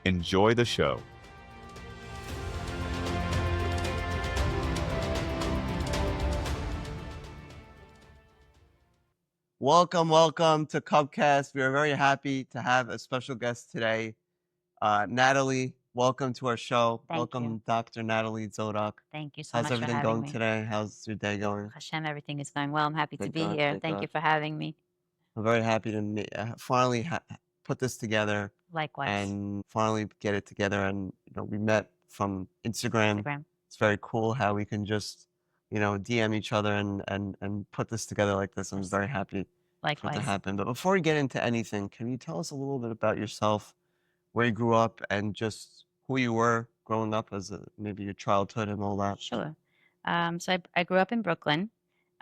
Enjoy the show. Welcome to Cubcast. We are very happy to have a special guest today, Natalie. Welcome to our show. Thank you. Welcome, Dr. Natalie Zodak. Thank you so How's much for everything having going me. today? How's your day going? Hashem, everything is going well. I'm happy to Thank be God, here. thank Thank you God. for having me. I'm very happy to finally put this together Likewise. and finally get it together. And we met from Instagram. Instagram. It's very cool how we can just DM each other and put this together like this. I'm very happy for it to Likewise. happen. But before we get into anything, can you tell us a little bit about yourself, where you grew up, and just who you were growing up as maybe your childhood and all that? Sure. So I grew up in Brooklyn.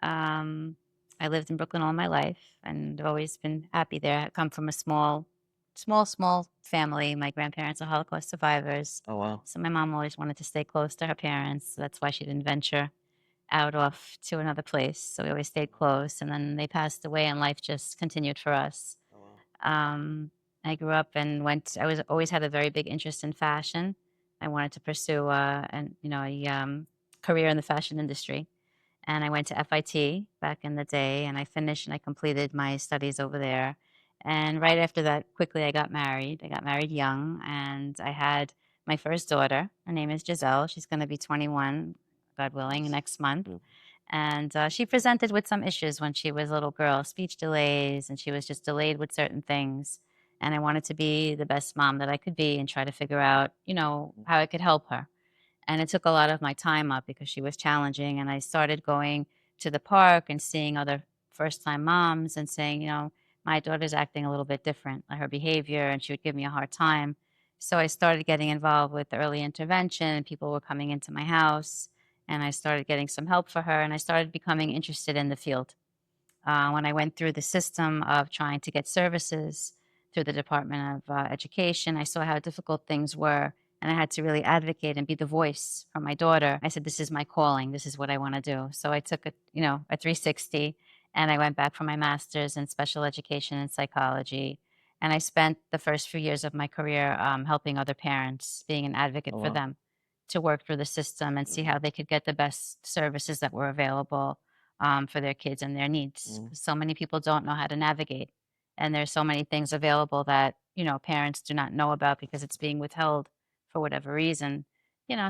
Um, I lived in Brooklyn all my life, and I've always been happy there. I come from a small family. My grandparents are Holocaust survivors. Oh, wow. So my mom always wanted to stay close to her parents. So that's why she didn't venture out off to another place. So we always stayed close. And then they passed away, and life just continued for us. Oh, wow. I grew up and I was always had a very big interest in fashion. I wanted to pursue a career in the fashion industry. And I went to FIT back in the day, and I finished and I completed my studies over there. And right after that, quickly I got married. I got married young, and I had my first daughter. Her name is Giselle. She's going to be 21, God willing, next month. Yeah. And she presented with some issues when she was a little girl, speech delays, and she was just delayed with certain things. And I wanted to be the best mom that I could be and try to figure out, how I could help her. And it took a lot of my time up because she was challenging. And I started going to the park and seeing other first time moms and saying, my daughter's acting a little bit different, like her behavior, and she would give me a hard time. So I started getting involved with early intervention, and people were coming into my house, and I started getting some help for her, and I started becoming interested in the field. When I went through the system of trying to get services through the Department of Education, I saw how difficult things were, and I had to really advocate and be the voice for my daughter. I said, "This is my calling. This is what I want to do." So I took a 360, and I went back for my master's in special education and psychology. And I spent the first few years of my career helping other parents, being an advocate Oh, for wow. them to work through the system and see how they could get the best services that were available for their kids and their needs. 'Cause so many people don't know how to navigate. And there's so many things available that, parents do not know about because it's being withheld for whatever reason.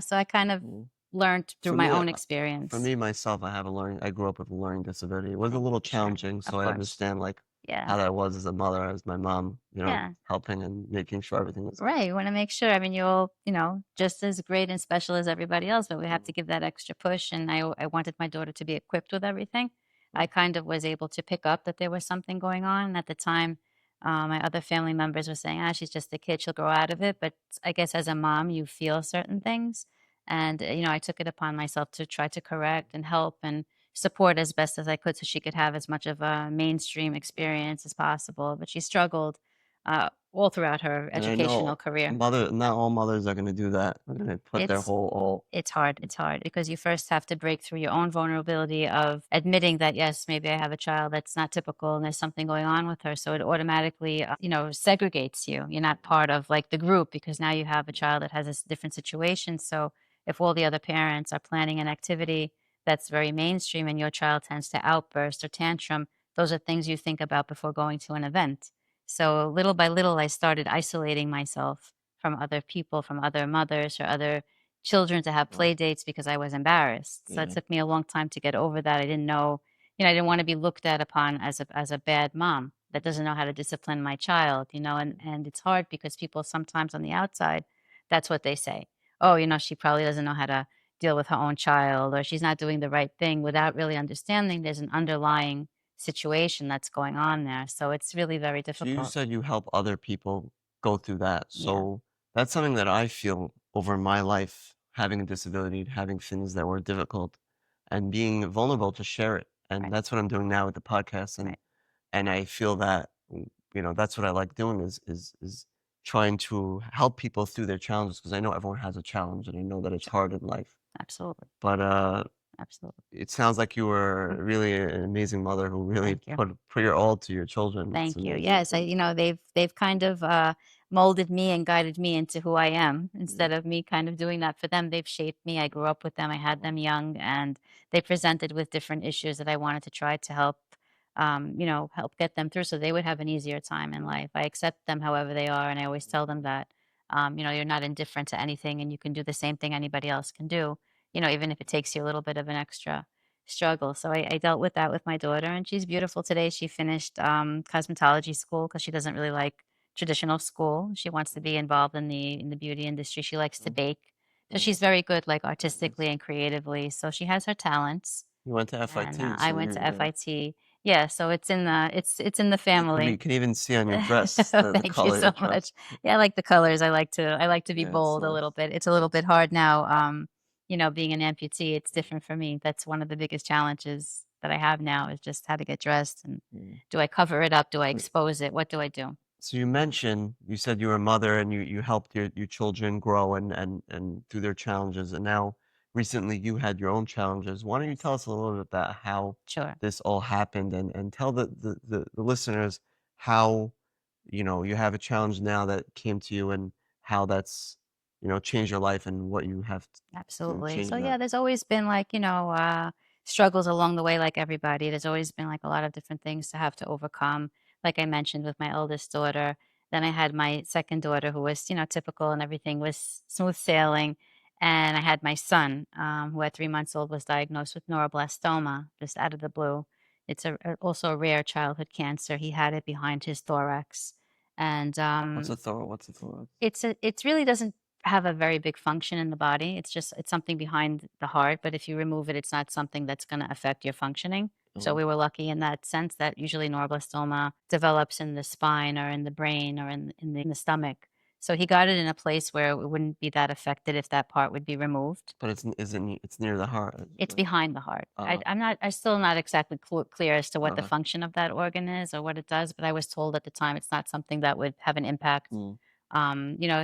So I kind of Mm. learned through For my me, own for experience. me myself, I grew up with a learning disability. It was a Right. little Sure. challenging, Of so I course. understand like Yeah. how that was as a mother, as my mom, Yeah. helping and making sure everything was Right. You want to make sure. I mean, you're, just as great and special as everybody else, but we have to give that extra push. And I wanted my daughter to be equipped with everything. I kind of was able to pick up that there was something going on. And at the time, my other family members were saying, she's just a kid. She'll grow out of it. But I guess as a mom, you feel certain things. And, I took it upon myself to try to correct and help and support as best as I could so she could have as much of a mainstream experience as possible. But she struggled all throughout her And I educational know career. not all mothers are going to do that. They're going to put their It's whole all. it's hard. It's hard because you first have to break through your own vulnerability of admitting that, yes, maybe I have a child that's not typical and there's something going on with her. So it automatically, segregates you. You're not part of like the group because now you have a child that has a different situation. So if all the other parents are planning an activity that's very mainstream and your child tends to outburst or tantrum, those are things you think about before going to an event. So little by little, I started isolating myself from other people, from other mothers or other children to have Wow. play dates because I was embarrassed. So it Yeah. took me a long time to get over that. I didn't know, I didn't want to be looked at upon as a bad mom that doesn't know how to discipline my child, and it's hard because people sometimes on the outside, that's what they say. Oh, she probably doesn't know how to deal with her own child or she's not doing the right thing without really understanding there's an underlying situation that's going on there. So it's really very So you difficult. said you help other people go through that. Yeah. So that's something that I feel over my life, having a disability, having things that were difficult, and being vulnerable to share it. And Right. that's what I'm doing now with the podcast. And Right. I feel that that's what I like doing is trying to help people through their challenges because I know everyone has a challenge and I know that it's Sure. hard in life. Absolutely. But Absolutely. it sounds like you were really an amazing mother who really Thank you. put your all to your children. It's Thank you. amazing. Yes, they've kind of molded me and guided me into who I am instead of me kind of doing that for them. They've shaped me. I grew up with them. I had them young, and they presented with different issues that I wanted to try to help, help get them through so they would have an easier time in life. I accept them however they are, and I always tell them that, you're not indifferent to anything, and you can do the same thing anybody else can do, even if it takes you a little bit of an extra struggle. So I dealt with that with my daughter, and she's beautiful today. She finished cosmetology school because she doesn't really like traditional school. She wants to be involved in the beauty industry. She likes to Mm, bake, so mm, she's very good, like nice. artistically and creatively. So she has her talents. You went to And FIT, I so went to you're FIT. Yeah, so it's in the you could be family. you can even see on your dress the Thank you color of your so much. dress. Yeah, I like the colors. I like to be Yeah, it's bold a nice. little bit. It's a little bit hard now. Being an amputee, it's different for me. That's one of the biggest challenges that I have now is just how to get dressed and Mm. do I cover it up? Do I Wait, expose it? What do I do? so you said you were a mother and you helped your children grow and through their challenges, and now recently you had your own challenges. Why don't you tell Yes. us a little bit about how Sure. this all happened and tell the listeners how, you have a challenge now that came to you and how that's, changed your life and what you have to Absolutely. change So that. yeah, there's always been like, struggles along the way like everybody. There's always been like a lot of different things to have to overcome. Like I mentioned with my oldest daughter, then I had my second daughter who was, typical and everything was smooth sailing. And I had my son, who at 3 months old was diagnosed with neuroblastoma just out of the blue. It's also a rare childhood cancer. He had it behind his thorax. And What's a thorax? it really doesn't have a very big function in the body. It's something behind the heart, but if you remove it, it's not something that's going to affect your functioning. So Oh, we were lucky in that sense that usually neuroblastoma develops in the spine or in the brain or in the stomach. So he got it in a place where it wouldn't be that affected if that part would be removed. but it's near the heart. It's behind the heart. Uh, I'm still not exactly clear as to what the uh, function of that organ is or what it does, but I was told at the time it's not something that would have an impact. mm,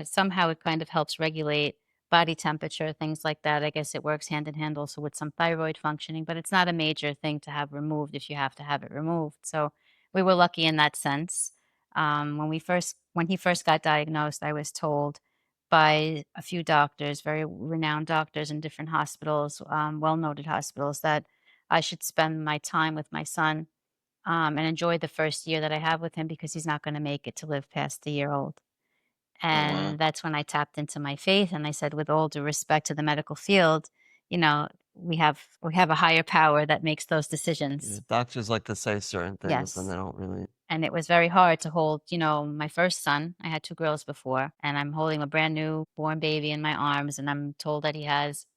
Somehow it kind of helps regulate body temperature, things like that. I guess it works hand in hand also with some thyroid functioning, but it's not a major thing to have removed if you have to have it removed. So we were lucky in that sense. When he first got diagnosed, I was told by a few doctors, very renowned doctors in different hospitals, well noted hospitals, that I should spend my time with my son and enjoy the first year that I have with him because he's not going to make it to live past the year old. oh wow. And that's when I tapped into my faith and I said, with all due respect to the medical field, we have a higher power that makes those Yeah, decisions. doctors like to say certain things and they Yes. don't really. And it was very hard to hold, my first son. I had two girls before, and I'm holding a brand new born baby in my arms, and I'm told that he has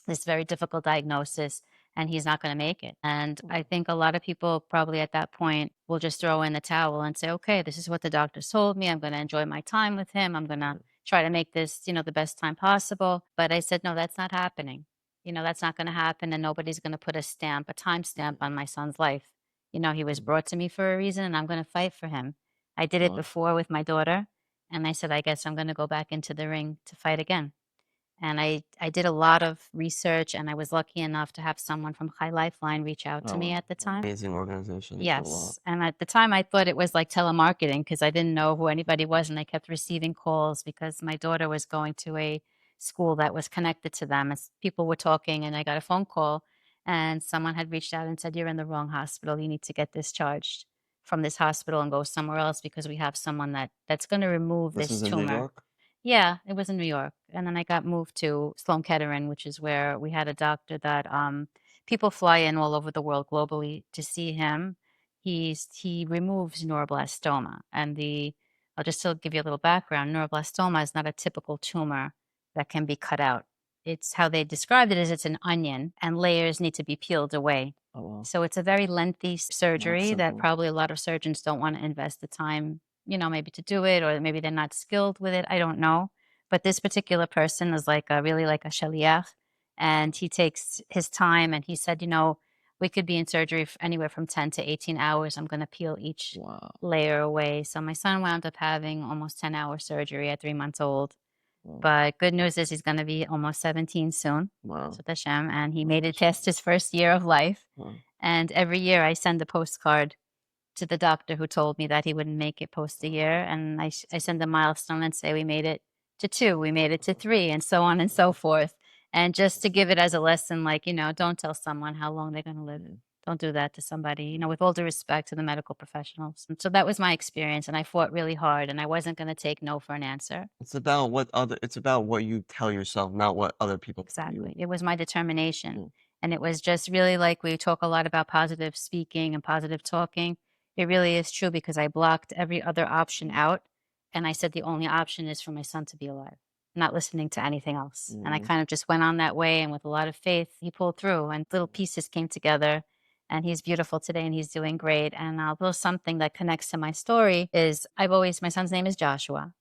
this very difficult diagnosis and he's not going to make it. And I think a lot of people probably at that point will just throw in the towel and say, okay, this is what the doctors told me. I'm going to enjoy my time with him. I'm going to try to make this, the best time possible. But I said, no, that's not happening. That's not going to happen. And nobody's going to put a time stamp on my son's life. He was brought to me for a reason and I'm going to fight for him. I did it Wow. before with my daughter. And I said, I guess I'm going to go back into the ring to fight again. And I did a lot of research, and I was lucky enough to have someone from High Lifeline reach out to Oh me wow. at the time. Amazing organization. They do a lot. Yes, and at the time, I thought it was like telemarketing because I didn't know who anybody was, and I kept receiving calls because my daughter was going to a school that was connected to them. As people were talking, and I got a phone call, and someone had reached out and said, "You're in the wrong hospital. You need to get discharged from this hospital and go somewhere else because we have someone that's going to remove This this is in New tumor." York? Yeah, it was in New York, and then I got moved to Sloan Kettering, which is where we had a doctor that people fly in all over the world globally to see him. He removes neuroblastoma, and I'll just still give you a little background. Neuroblastoma is not a typical tumor that can be cut out. It's how they described it is it's an onion, and layers need to be peeled away. Oh wow. So it's a very lengthy Not surgery that simple. probably a lot of surgeons don't want to invest the time, maybe to do it, or maybe they're not skilled with it. I don't know. But this particular person is really like a shaliach, and he takes his time. And he said, we could be in surgery for anywhere from 10 to 18 hours. I'm going to peel each Wow. layer away. So my son wound up having almost 10-hour surgery at 3 months old. Wow. But good news is he's going to be almost 17 soon. Wow. So Hashem, and he made it Congratulations. past his first year of life. Wow. And every year I send a postcard to the doctor who told me that he wouldn't make it post a year, and I send a milestone and say we made it to 2, we made it to 3, and so on and so forth. And just to give it as a lesson, like, don't tell someone how long they're gonna live. Mm. Don't do that to somebody, with all due respect to the medical professionals. And so that was my experience, and I fought really hard, and I wasn't gonna take no for an answer. It's about what you tell yourself, not what other people tell Exactly. you. It was my determination. Mm, And it was just really like we talk a lot about positive speaking and positive talking. It really is true because I blocked every other option mm, out. And I said the only option is for my son to be alive, not listening to anything else. And I mm, kind of just went on that way. And with a lot of faith, he pulled through and little pieces came together. And he's beautiful today and he's doing great. And although something that connects to my story is my son's name is Joshua.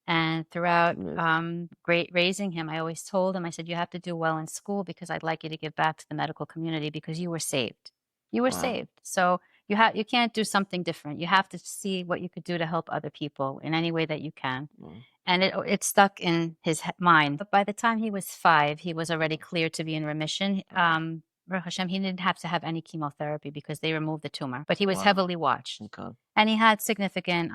And throughout mm. great raising him, I always told him, I said, you have to do well in school because I'd like you to give back to the medical community because you were saved. You were Wow. saved. So you can't do something different. You have to see what you could do to help other people in any way that you can. Mm, And it stuck in his mind. But by the time he was 5, he was already cleared to be in remission. Baruch Hashem, he didn't have to have any chemotherapy because they removed the tumor, but he was wow. heavily watched. Okay. And he had significant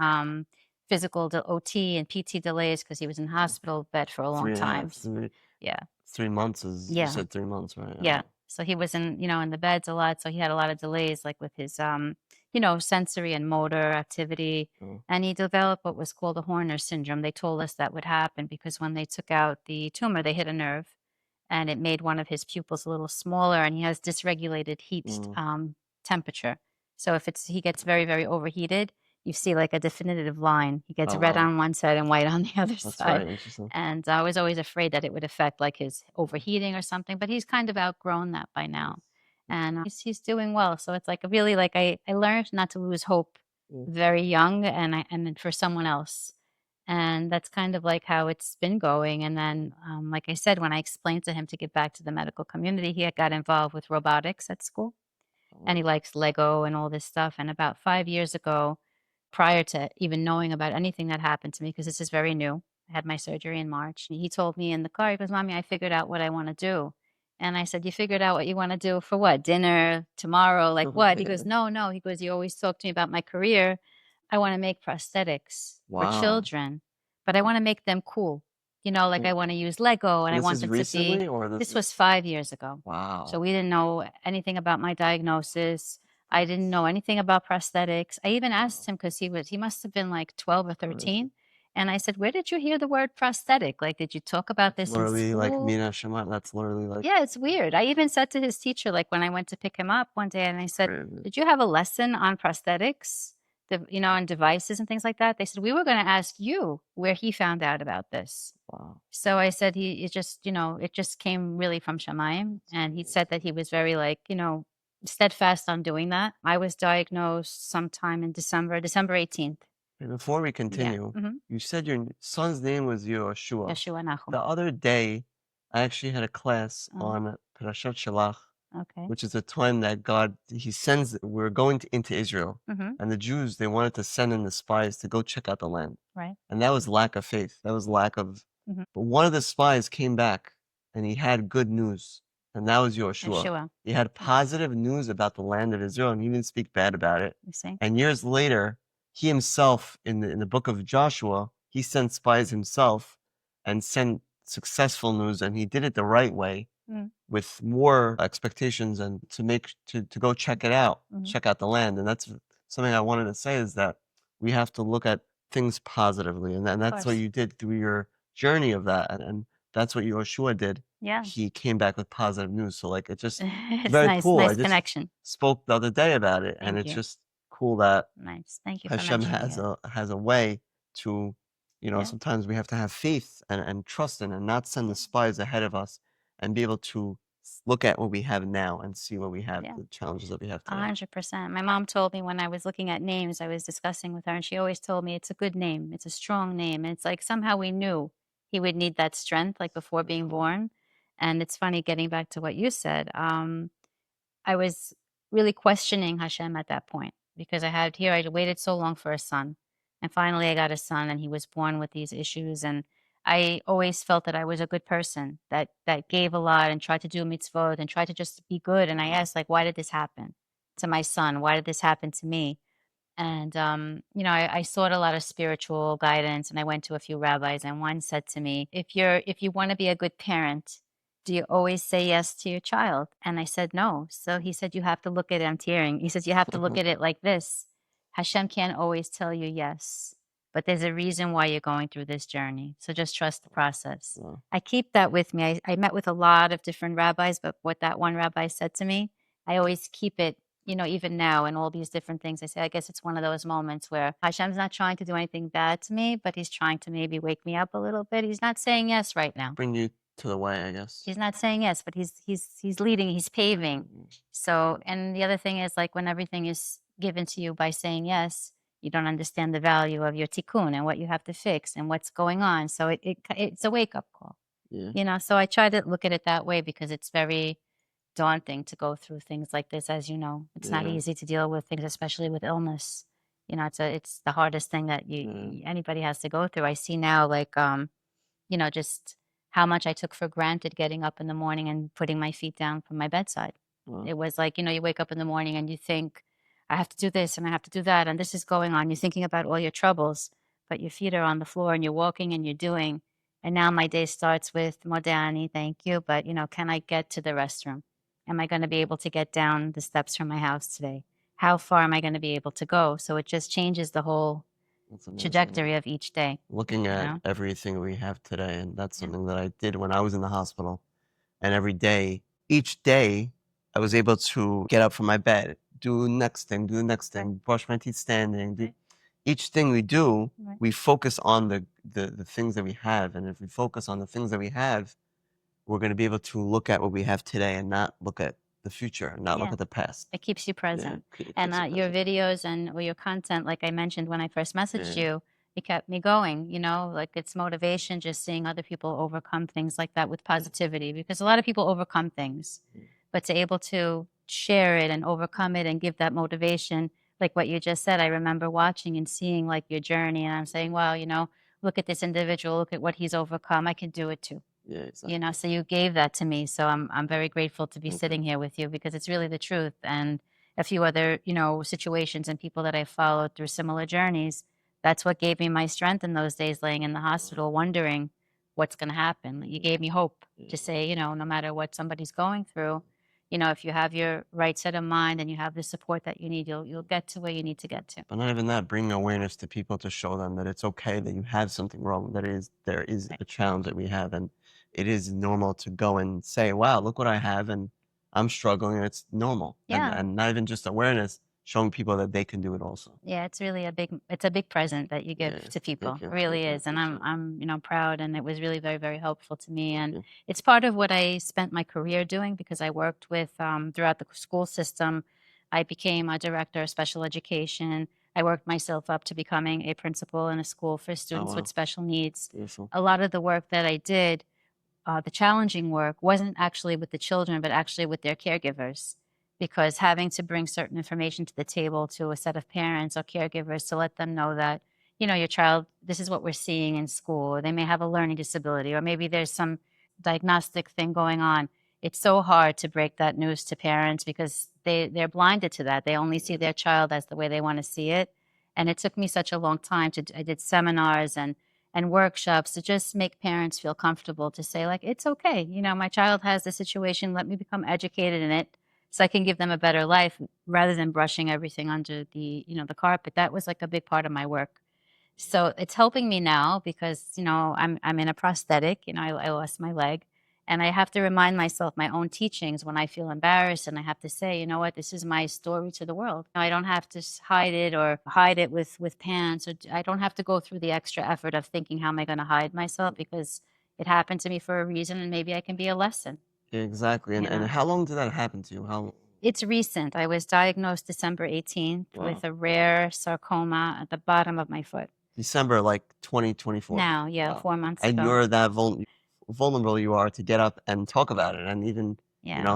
physical OT and PT delays because he was in Mm. hospital bed for a long Three and a half, time. Yeah. 3 months is you Yeah. said 3 months, right? Yeah. So he was in the beds a lot. So he had a lot of delays, like with his, sensory and motor activity. Oh, And he developed what was called a Horner syndrome. They told us that would happen because when they took out the tumor, they hit a nerve and it made one of his pupils a little smaller and he has dysregulated heat mm. temperature. So if he gets very, very overheated, you see like a definitive line. He gets Oh, red wow. on one side and white on the other That's side. very interesting. And I was always afraid that it would affect like his overheating or something, but he's kind of outgrown that by now. And he's doing well. So it's like really like I learned not to lose hope Mm, very young and then for someone else. And that's kind of like how it's been going. And then, like I said, when I explained to him to get back to the medical community, he had got involved with robotics at school and wow. he likes Lego and all this stuff. And about 5 years ago, prior to even knowing about anything that happened to me, because this is very new, I had my surgery in March. And he told me in the car, he goes, Mommy, I figured out what I want to do. And I said, You figured out what you want to do for what? Dinner, tomorrow, like what? He goes, No, no. He goes, You always talk to me about my career. I want to make prosthetics for Wow. children, but I want to make them cool. Like Mm. I want to use Lego and And I this want is them to be. recently or this This is was 5 years ago. So wow. we didn't know anything about my diagnosis. I didn't know anything about prosthetics. I even asked Wow. him because he must have been like 12 or Crazy. 13. And I said, Where did you hear the word prosthetic? Like, did you talk about That's this in literally like school? Mina Shema. That's literally like Yeah, it's weird. I even said to his teacher, like when I went to pick him up one day, and I said, crazy. Did you have a lesson on prosthetics, and devices and things like that? They said, We were going to ask you where he found out about this. Wow. So I said, it just came really from Shamayim. It's And he crazy. said that he was very like, steadfast on doing that. I was diagnosed sometime in December 18th. Hey, before we Yeah. continue, you said your son's name was Yoshua. Yeshua Nachum. The other day, I actually had a class Oh, on Parashat Shalach, okay. which is the time that He sends, we're going into Israel. Mm-hmm. And the Jews, they wanted to send in the spies to go check out the land. Right. And that was lack of faith. That was lack of, Mm-hmm. but one of the spies came back and he had good news. And that was Yoshua. Yeshua. He had Mm. positive news about the land of Israel and he didn't speak bad about it. You see? And years later, he himself, in the book of Joshua, he sent spies himself and sent successful news. And he did it the right way Mm. with more expectations and to go check it out, Mm-hmm. check out the land. And that's something I wanted to say is that we have to look at things positively. And Of that's what course. you did through your journey of that. And that's what Yoshua did. Yeah. He came back with positive news. So like it's It's very nice. cool. I Nice just connection. spoke the other day about it and Thank it's you. just cool that Nice. Thank you for Hashem mentioning it. has a way to, Yeah. sometimes we have to have faith and trust in and not send the spies ahead of us and be able to look at what we have now and see what we have, Yeah. the challenges that we have today. 100%. My mom told me when I was looking at names, I was discussing with her, and she always told me it's a good name. It's a strong name. And it's like somehow we knew he would need that strength, like before being born. And it's funny getting back to what you said. I was really questioning Hashem at that point because I waited so long for a son. And finally I got a son and he was born with these issues. And I always felt that I was a good person that gave a lot and tried to do mitzvot and tried to just be good. And I asked, like, why did this happen to my son? Why did this happen to me? And, I sought a lot of spiritual guidance and I went to a few rabbis and one said to me, if you want to be a good parent, do you always say yes to your child? And I said, no. So he said, you have to look at it. I'm tearing. He says, you have to look at it like this. Hashem can't always tell you yes, but there's a reason why you're going through this journey. So just trust the process. Wow. I keep that with me. I met with a lot of different rabbis, but what that one rabbi said to me, I always keep it, even now and all these different things. I say, I guess it's one of those moments where Hashem's not trying to do anything bad to me, but he's trying to maybe wake me up a little bit. He's not saying yes right now. Bring you to the way, I guess. He's not saying yes, but he's leading, he's paving. So, and the other thing is like when everything is given to you by saying yes, you don't understand the value of your tikkun and what you have to fix and what's going on. So it's a wake up call. Yeah. So I try to look at it that way because it's very daunting to go through things like this, as you know. It's not Yeah. easy to deal with things, especially with illness. It's the hardest thing that anybody has to go through. I see now, like, just how much I took for granted getting up in the morning and putting my feet down from my bedside. Wow. It was like, you wake up in the morning and you think, I have to do this and I have to do that, and this is going on. You're thinking about all your troubles, but your feet are on the floor and you're walking and you're doing. And now my day starts with Modani, thank you. But, can I get to the restroom? Am I going to be able to get down the steps from my house today? How far am I going to be able to go? So it just changes the whole That's amazing. trajectory of each day. Looking at everything we have today, and that's something that I did when I was in the hospital. And each day, I was able to get up from my bed, do the next thing, brush my teeth standing. Each thing we do, we focus on the things that we have. And if we focus on the things that we have, we're going to be able to look at what we have today and not look at the future, not look at the past. It keeps you present. It And keeps you your present. videos or your content, like I mentioned when I first messaged you, it kept me going, like it's motivation just seeing other people overcome things like that with positivity, because a lot of people overcome things, but to able to share it and overcome it and give that motivation, like what you just said, I remember watching and seeing like your journey and I'm saying, wow, look at this individual, look at what he's overcome. I can do it too. Yeah, exactly. So you gave that to me. So I'm very grateful to be sitting here with you because it's really the truth. And a few other, situations and people that I followed through similar journeys, that's what gave me my strength in those days laying in the hospital, wondering what's going to happen. You gave me hope to say, no matter what somebody's going through, if you have your right set of mind and you have the support that you need, you'll get to where you need to get to. But not even that, bringing awareness to people to show them that it's okay that you have something wrong, that there is a challenge that we have, and it is normal to go and say, wow, look what I have, and I'm struggling, and it's normal. And not even just awareness, showing people that they can do it also. Yeah, it's really it's a big present that you give to people. It really is. And I'm proud, and it was really very, very helpful to me. And it's part of what I spent my career doing because I worked with throughout the school system. I became a director of special education. I worked myself up to becoming a principal in a school for students with special needs. Beautiful. A lot of the work that I did, the challenging work, wasn't actually with the children, but actually with their caregivers, because having to bring certain information to the table to a set of parents or caregivers to let them know that, your child, this is what we're seeing in school, or they may have a learning disability, or maybe there's some diagnostic thing going on. It's so hard to break that news to parents because they're blinded to that. They only see their child as the way they want to see it. And it took me such a long time I did seminars and workshops to just make parents feel comfortable to say, like, it's okay. My child has this situation. Let me become educated in it so I can give them a better life rather than brushing everything under the carpet. That was like a big part of my work. So it's helping me now because, I'm in a prosthetic, I lost my leg and I have to remind myself my own teachings when I feel embarrassed and I have to say, you know what, this is my story to the world. I don't have to hide it or hide it with pants, or I don't have to go through the extra effort of thinking, how am I going to hide myself? Because it happened to me for a reason and maybe I can be a lesson. Exactly. And how long did that happen to you? It's recent. I was diagnosed December 18th with a rare sarcoma at the bottom of my foot. December, like 2024. Now, yeah, 4 months And ago. you're that vulnerable you are to get up and talk about it and even,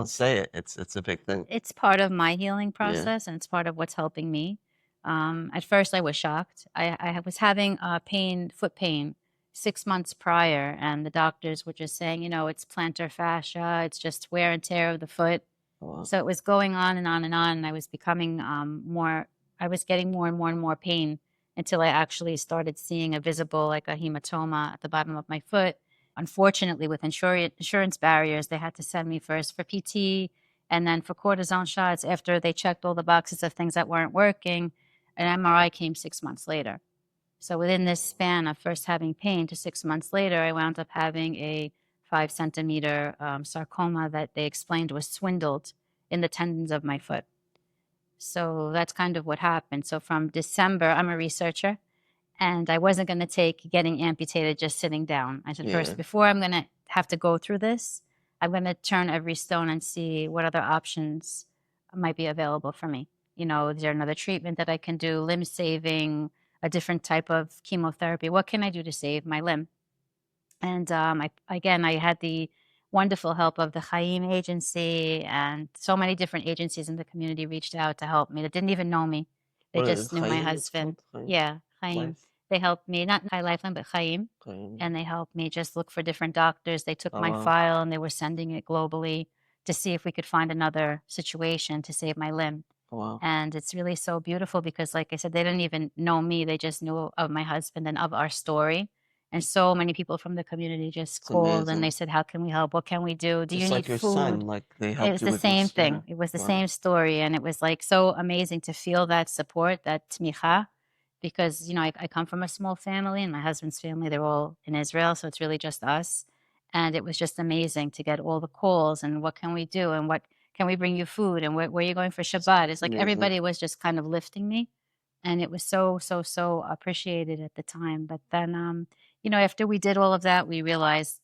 say it. It's a big thing. It's part of my healing process and it's part of what's helping me. At first I was shocked. I was having foot pain 6 months prior, and the doctors were just saying, it's plantar fascia, it's just wear and tear of the foot. Oh, wow. So it was going on and on and on, and I was becoming more I was getting more and more and more pain until I actually started seeing a visible, like a hematoma at the bottom of my foot. Unfortunately, with insurance barriers, they had to send me first for PT and then for cortisone shots after they checked all the boxes of things that weren't working. An MRI came 6 months later. So within this span of first having pain to 6 months later, I wound up having a 5 centimeter sarcoma that they explained was swindled in the tendons of my foot. So that's kind of what happened. So from December, I'm a researcher, and I wasn't going to take getting amputated just sitting down. I said, Yeah. first, before I'm going to have to go through this, I'm going to turn every stone and see what other options might be available for me. You know, is there another treatment that I can do, limb saving, a different type of chemotherapy? What can I do to save my limb? And I had the wonderful help of the Chaim agency, and so many different agencies in the community reached out to help me that didn't even know me. They What is just it? knew my Chaim, it's husband. called Chaim. Yeah, Chaim. Life. They helped me, not Chai Lifeline, but Chaim. Chaim. And they helped me just look for different doctors. They took Oh, my wow. file and they were sending it globally to see if we could find another situation to save my limb. Oh, wow. And it's really so beautiful because, like I said, they didn't even know me. They just knew of my husband and of our story. And so many people from the community just It's called and they amazing. said, how can we help? What can we do? Do you Just need like your food? son, like they It helped was you the with same this. Yeah. thing. It was the Wow. same story. And it was like so amazing to feel that support, that tmicha, because, you know, I come from a small family and my husband's family, they're all in Israel. So it's really just us. And it was just amazing to get all the calls and what can we do? And what can we bring you food? And where are you going for Shabbat? It's like Amazing. everybody was just kind of lifting me. And it was so, so, so appreciated at the time. But then, you know, after we did all of that, we realized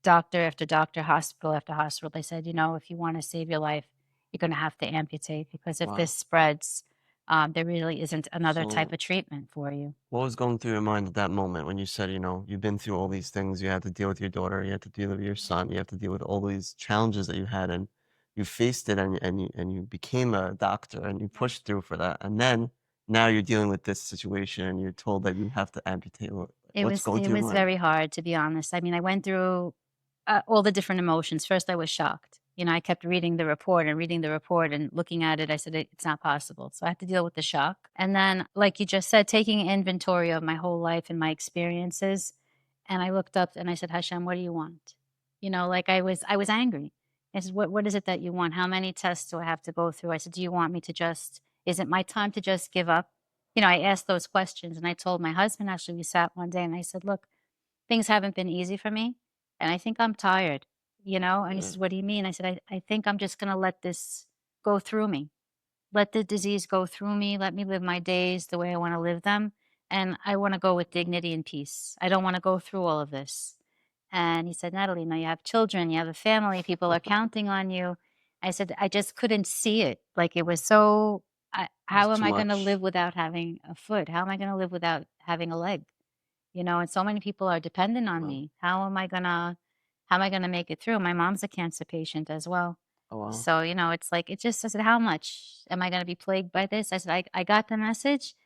doctor after doctor, hospital after hospital, they said, you know, if you want to save your life, you're going to have to amputate because if Wow. this spreads, there really isn't another type So, of treatment for you. what was going through your mind at that moment when you said, you know, you've been through all these things, you had to deal with your daughter, you had to deal with your son, you have to deal with all these challenges that you had, and you faced it, and you became a doctor, and you pushed through for that, and then now you're dealing with this situation, and you're told that you have to amputate. What's going It through your was mind? very hard, to be honest. I mean, I went through all the different emotions. First, I was shocked. You know, I kept reading the report and reading the report and looking at it. I said, it's not possible. So I had to deal with the shock. And then, like you just said, taking inventory of my whole life and my experiences. And I looked up and I said, Hashem, what do you want? You know, like I was angry. I said, what is it that you want? How many tests do I have to go through? I said, do you want me to just, is it my time to just give up? You know, I asked those questions and I told my husband, actually, we sat one day and I said, look, things haven't been easy for me. And I think I'm tired, you know? And he Yeah. says, what do you mean? I said, I think I'm just going to let this go through me. Let the disease go through me. Let me live my days the way I want to live them. And I want to go with dignity and peace. I don't want to go through all of this. And he said, Natalie, now you have children, you have a family, people are counting on you. I said, I just couldn't see it. Like it was so, how It's am too I going to much. live without having a foot? How am I going to live without having a leg? You know, and so many people are dependent on Wow. me. How am I gonna make it through? My mom's a cancer patient as well. Oh, wow. So, you know, it's like, it just, I said, how much am I gonna be plagued by this? I said, I got the message.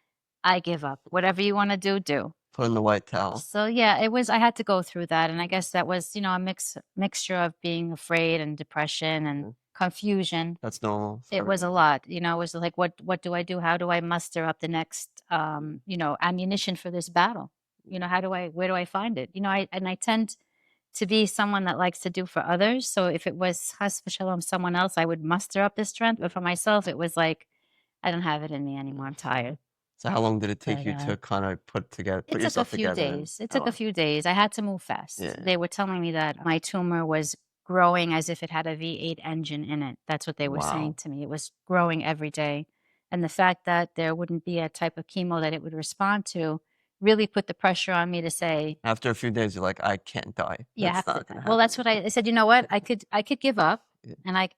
I give up. Whatever you want to do, do. Put in the white towel. So yeah, it was, I had to go through that. And I guess that was, you know, a mixture of being afraid and depression and Yeah. confusion. That's normal. It was a lot, you know. It was like, what do I do? How do I muster up the next, you know, ammunition for this battle? You know, where do I find it? You know, I tend to be someone that likes to do for others. So if it was Chas v'shalom someone else, I would muster up the strength. But for myself, it was like, I don't have it in me anymore. I'm tired. So how long did it take But you to kind of put it took a yourself few together? And, days. It oh, took a wow. few days. I had to move fast. Yeah. They were telling me that my tumor was growing as if it had a V8 engine in it. That's what they were saying Wow. to me. It was growing every day. And the fact that there wouldn't be a type of chemo that it would respond to really put the pressure on me to say, After a few days, you're like, I can't die. yeah, I That's have to. not gonna Well, happen. that's what I said. You know what? I could give up. Yeah. And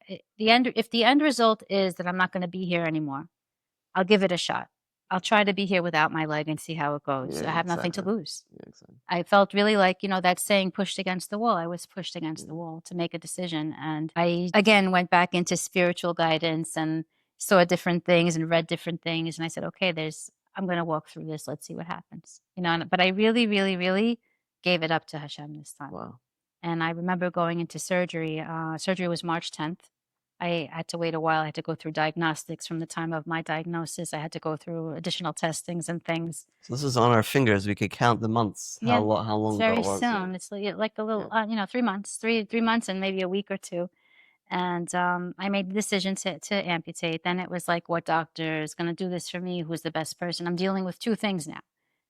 if the end result is that I'm not going to be here anymore, I'll give it a shot. I'll try to be here without my leg and see how it goes. Yeah, I have nothing to exactly. lose. Yeah, exactly. I felt really like, you know, that saying pushed against the wall. I was pushed against the Yeah. wall to make a decision. And I, again, went back into spiritual guidance and saw different things and read different things. And I said, okay, I'm going to walk through this. Let's see what happens. You know, but I really, really, really gave it up to Hashem this time. Wow. And I remember going into surgery. Surgery was March 10th. I had to wait a while. I had to go through diagnostics from the time of my diagnosis. I had to go through additional testings and things. So this is on our fingers. We could count the months, Yeah, how it's long ago very it was. Yeah. soon. It's like a Yeah. little, 3 months, 3 months, and maybe a week or two. And I made the decision to amputate. Then it was like, what doctor is going to do this for me? Who's the best person? I'm dealing with two things now.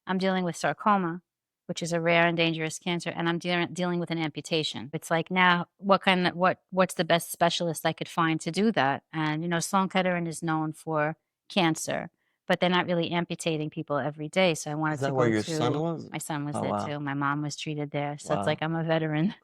I'm dealing with sarcoma, which is a rare and dangerous cancer, and I'm dealing with an amputation. It's like, now, what's the best specialist I could find to do that? And Sloan Kettering is known for cancer, but they're not really amputating people every day. So I Is wanted to that where go your son to. was? My son was Oh there wow, too. My mom was treated there, so it's like wow. I'm a veteran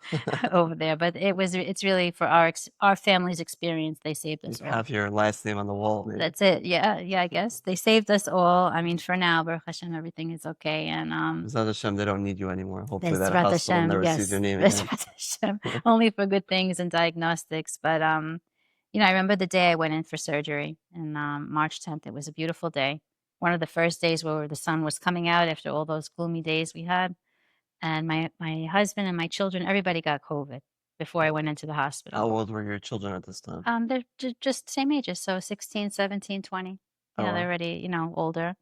over there. But it's really for our family's experience. They saved You us all. have your last name on the wall, maybe. That's it. Yeah, yeah. I guess they saved us all. I mean, for now, Baruch Hashem, everything is okay. And B'ezrat Hashem, they don't need you anymore. Hopefully that Bezrat hospital Hashem, never sees your yes, name again. Bezrat Hashem, only for good things and diagnostics. But I remember the day I went in for surgery, and March 10th. It was a beautiful day. One of the first days where the sun was coming out after all those gloomy days we had. And my husband and my children, everybody got COVID before I went into the hospital. How old were your children at this time? They're just same ages, so 16, 17, 20. Oh They're wow. already, older.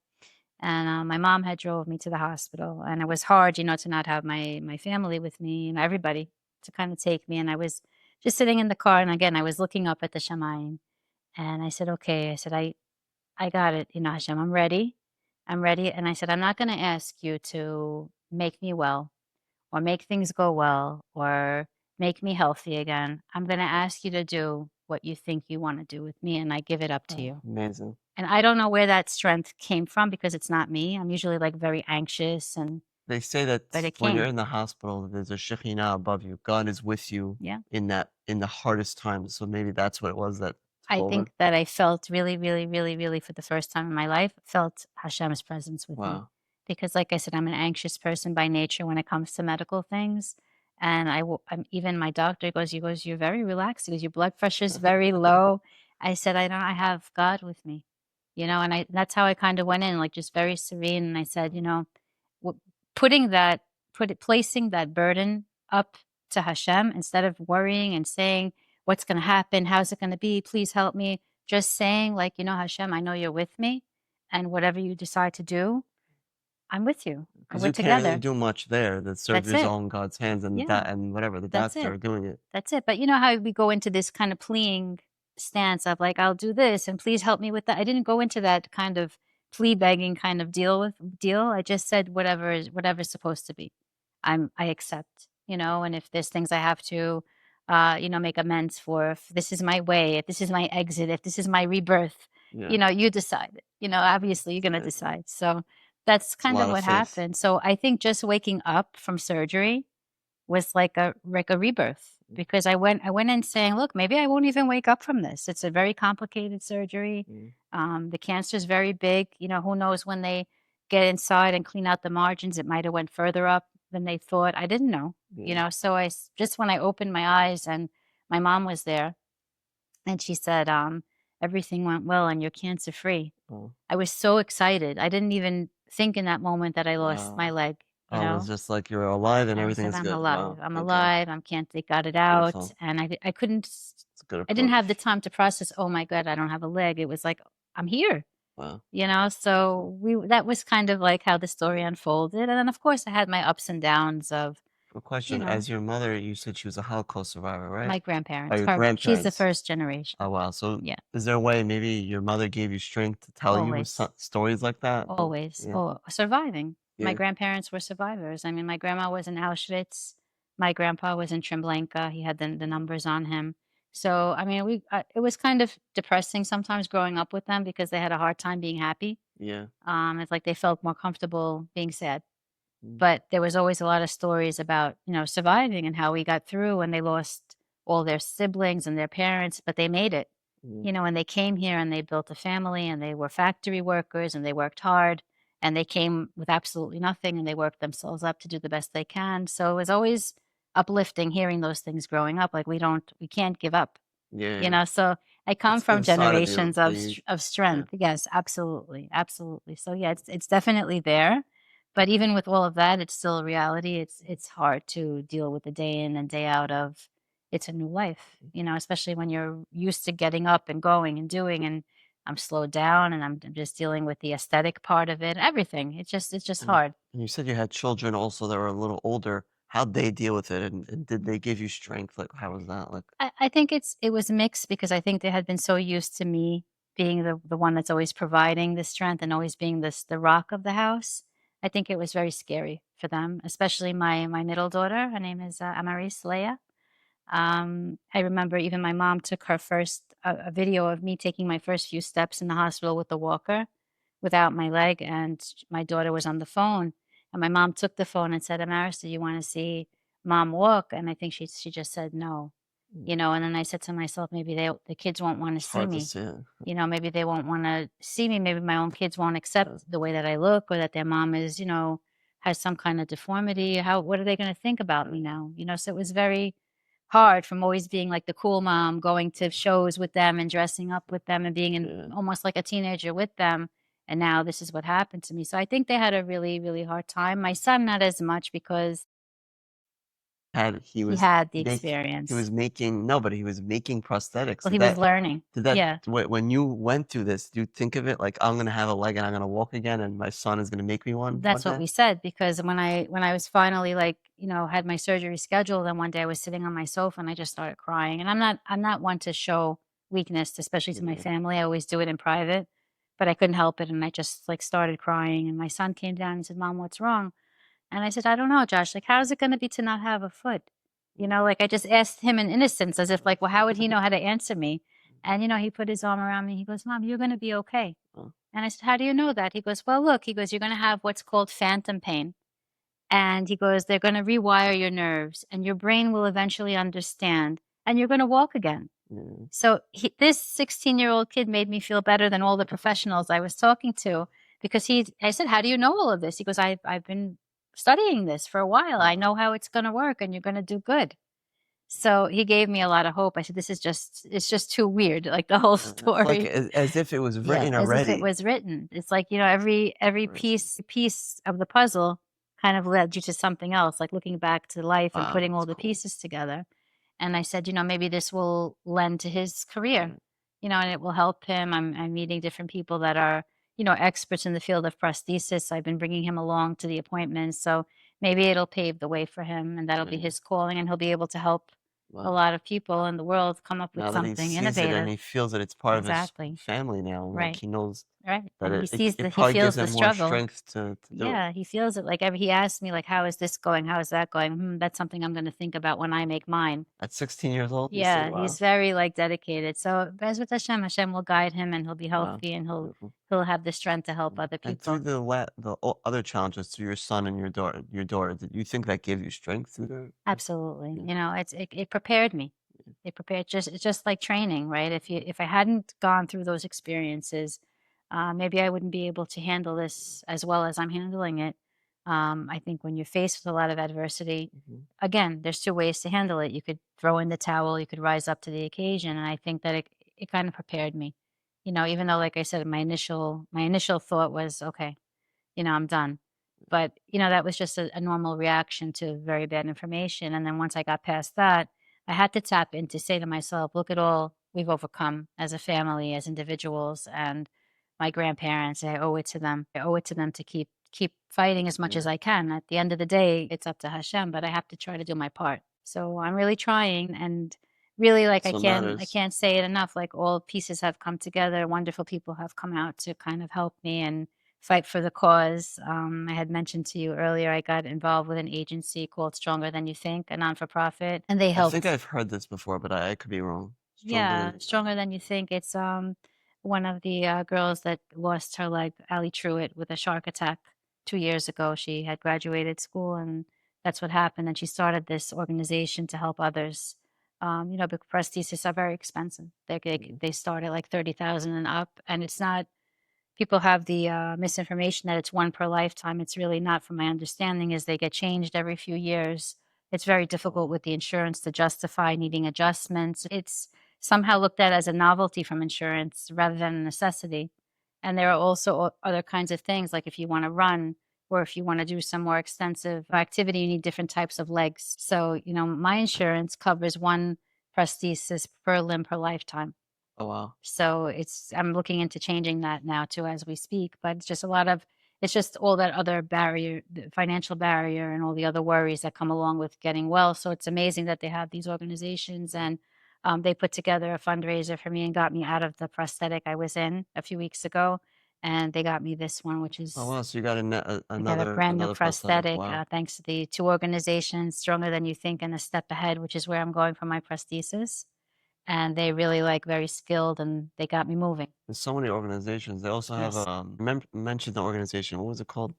And my mom had drove me to the hospital, and it was hard, to not have my family with me and everybody to kind of take me. And I was just sitting in the car, and again, I was looking up at the Shamayim, and I said, "Okay," I said, I got it, Hashem, I'm ready, I'm ready." And I said, "I'm not going to ask you to make me well, or make things go well, or make me healthy again. I'm going to ask you to do what you think you want to do with me, and I give it up to Oh, you." amazing. And I don't know where that strength came from, because it's not me. I'm usually like very anxious, They say but that it when you're came. in the hospital, there's a Shekhinah above you. God is with you Yeah. in the hardest times. So maybe that's what it was that took I over. think that I felt really, really, really, really, for the first time in my life, felt Hashem's presence with me. Wow. Because, like I said, I'm an anxious person by nature when it comes to medical things. And even my doctor goes, "You're very relaxed." He goes, "Your blood pressure is very low." I said, I have God with me, and that's how I kind of went in, like, just very serene. And I said, w- putting that, placing that burden up to Hashem, instead of worrying and saying, "What's going to happen? How's it going to be? Please help me." Just saying, like, Hashem, I know you're with me, and whatever you decide to do, I'm with you, and Because we're you can't really together. do much there. The That's surgery's it. all in God's hands, and Yeah, and whatever the that's doctor it. are doing it. That's it. But you know how we go into this kind of pleading stance of, like, "I'll do this and please help me with that." I didn't go into that kind of plea begging kind of deal. I just said whatever's supposed to be. I accept, and if there's things I have to make amends for, if this is my way, if this is my exit, if this is my rebirth, Yeah. you decide. Obviously you're gonna It's decide. So that's a kind lot of of what faith. happened. So I think just waking up from surgery was like a rebirth, because I went in saying, "Look, maybe I won't even wake up from this. It's a very complicated surgery. Mm. The cancer is very big. Who knows when they get inside and clean out the margins, it might have went further up than they thought. I didn't know. Yeah. So just when I opened my eyes, and my mom was there, and she said, "Everything went well and you're cancer free." Oh, I was so excited. I didn't even think in that moment that I lost my wow. leg. You Oh, it was know, just like you're alive and I everything said, is "I'm good. alive. Wow. I'm Thank God. alive. Can't, they got it out." Beautiful. And I couldn't, It's a good I didn't have the approach. time to process, "Oh my God, I don't have a leg." It was like, I'm here, Wow. so that was kind of like how the story unfolded. And then, of course, I had my ups and downs of, A you question. know, As your mother, you said she was a Holocaust survivor, right? my Or grandparents. your She's the grandparents. first Oh, generation. wow. So Yeah. is there a way maybe your mother gave you strength to tell you Always. stories like that? Always. Yeah. Oh, surviving. My Yeah. grandparents were survivors. I mean, my grandma was in Auschwitz. My grandpa was in Treblinka. He had the numbers on him. So, I mean, it was kind of depressing sometimes growing up with them, because they had a hard time being happy. Yeah. It's like they felt more comfortable being sad. Mm. But there was always a lot of stories about, surviving, and how we got through, and they lost all their siblings and their parents, but they made it. Mm. And they came here and they built a family, and they were factory workers, and they worked hard, and they came with absolutely nothing, and they worked themselves up to do the best they can. So it was always uplifting hearing those things growing up. Like, we can't give up, Yeah. so I come It's from inside of you. generations So of you, of yeah. strength. Yes, absolutely, absolutely. So yeah, it's definitely there. But even with all of that, it's still a reality. It's hard to deal with the day in and day out of, it's a new life, especially when you're used to getting up and going and doing, and I'm slowed down and I'm just dealing with the aesthetic part of it, everything. It's just And hard. and you said you had children also that were a little older. How'd they deal with it, and did they give you strength? Like, how was that? Like, I think it was mixed because I think they had been so used to me being the one that's always providing the strength and always being the rock of the house. I think it was very scary for them, especially my middle daughter. Her name is Amaris Leia. I remember even my mom took her first a video of me taking my first few steps in the hospital with the walker without my leg, and my daughter was on the phone, and my mom took the phone and said, "Amaris, do you want to see mom walk?" And I think she just said no, mm, and then I said to myself, maybe the kids won't want to it's see hard to me. see it. Maybe they won't want to see me. Maybe my own kids won't Uh, accept the way that I look, or that their mom is, has some kind of deformity. What are they going to think about me now? So it was very hard from always being like the cool mom, going to shows with them and dressing up with them and being yeah. almost like a teenager with them. And now this is what happened to me. So I think they had a really, really hard time. My son, not as much because Had he he was had the make he experience. was making no, but he was making prosthetics. Well, he was learning. Did that Yeah. when you went through this, do you think of it like, "I'm gonna have a leg and I'm gonna walk again, and my son is gonna make me one That's what day?" we said because when I was finally like, had my surgery scheduled, and one day I was sitting on my sofa and I just started crying. And I'm not one to show weakness, especially to my Yeah. family. I always do it in private, but I couldn't help it and I just like started crying, and my son came down and said, "Mom, what's wrong?" And I said, "I don't know, Josh. Like, how is it going to be to not have a foot?" Like I just asked him in innocence as if like, well, how would he know how to answer me? And he put his arm around me. He goes, "Mom, you're going to be okay." Oh, And I said, "How do you know that?" He goes, "Well, look," he goes, "you're going to have what's called phantom pain." And he goes, "They're going to rewire your nerves and your brain will eventually understand and you're going to walk again." yeah. So this 16-year-old kid made me feel better than all the professionals I was talking to because I said, "How do you know all of this?" He goes, I've been studying this for a while. I know how it's going to work and you're going to do good." So he gave me a lot of hope. I said, it's just too weird, like the whole It's like story. as if it was Yeah, written as if it already. was written. It's like, every Crazy. piece of the puzzle kind of led you to something else, like looking back to life and Wow, putting that's all the cool. pieces together. And I said, maybe this will lend to his career, Right. and it will help him. I'm meeting different people that are, experts in the field of prosthesis. I've been bringing him along to the appointments. So maybe it'll pave the way for him and that'll be Yeah. his calling and he'll be able to help a Wow. lot of people in the world come up with Now that he something sees it and innovative. he feels that it's part of his Exactly. family now, like Right. he knows Right. that And it he probably gives feels the him more struggle. strength to do it. Yeah, he feels it. Like he asked me, like, "How is this going? How is that going?" That's something I'm going to think about when I make mine. At 16 years old, you say, Yeah, he's "Wow, very like dedicated. So Bezrat Hashem will guide him and he'll be wow, healthy and beautiful." he'll have the strength to help Mm. other And through people. other challenges to your son and your daughter, did you think that gave you strength through the Absolutely. yeah, It prepared me. It prepared it's just like training, right? If I hadn't gone through those experiences, maybe I wouldn't be able to handle this as well as I'm handling it. I think when you're faced with a lot of adversity, mhm, again, there's two ways to handle it. You could throw in the towel, you could rise up to the occasion, and I think that it kind of prepared me. Even though, like I said, my initial thought was, okay, I'm done. But, that was just a normal reaction to very bad information. And then once I got past that, I had to tap in to say to myself, look at all we've overcome as a family, as individuals, and my grandparents. I owe it to them. I owe it to them to keep fighting as much yeah, as I can. At the end of the day, it's up to Hashem, but I have to try to do my part. So I'm really trying, and really, like, that's I what can't I matters. can't say it enough. Like, all pieces have come together. Wonderful people have come out to kind of help me and fight for the cause. I had mentioned to you earlier, I got involved with an agency called Stronger Than You Think, a non for profit, and they I think helped. I've heard this before, but I could be wrong. Stronger Yeah, than Stronger Than You Think. It's one of the girls that lost her leg, Ali Truitt, with a shark attack 2 years ago. She had graduated school, and that's what happened. And she started this organization to help others. Because prostheses are very expensive. mhm, They start at like 30,000 and up, and it's not. People have the misinformation that it's one per lifetime. It's really not, from my understanding, is they get changed every few years. It's very difficult wow, with the insurance to justify needing adjustments. It's somehow looked at as a novelty from insurance rather than a necessity. And there are also other kinds of things, like if you want to run or if you want to do some more extensive activity, you need different types of legs. So, my insurance covers one prosthesis per limb per lifetime. Oh wow. So I'm looking into changing that now too as we speak, but it's just all that other barrier, the financial barrier and all the other worries that come along with getting well. So it's amazing that they have these organizations and they put together a fundraiser for me and got me out of the prosthetic I was in a few weeks ago. And they got me this one, which Oh is wow. So you got I got a brand new another prosthetic. prosthetic, Wow. thanks to the two organizations, Stronger Than You Think and A Step Ahead, which is where I'm going for my prosthesis. And they really like very skilled and they got me moving. There's so many organizations. They also have Yes. mentioned the organization. What was it called?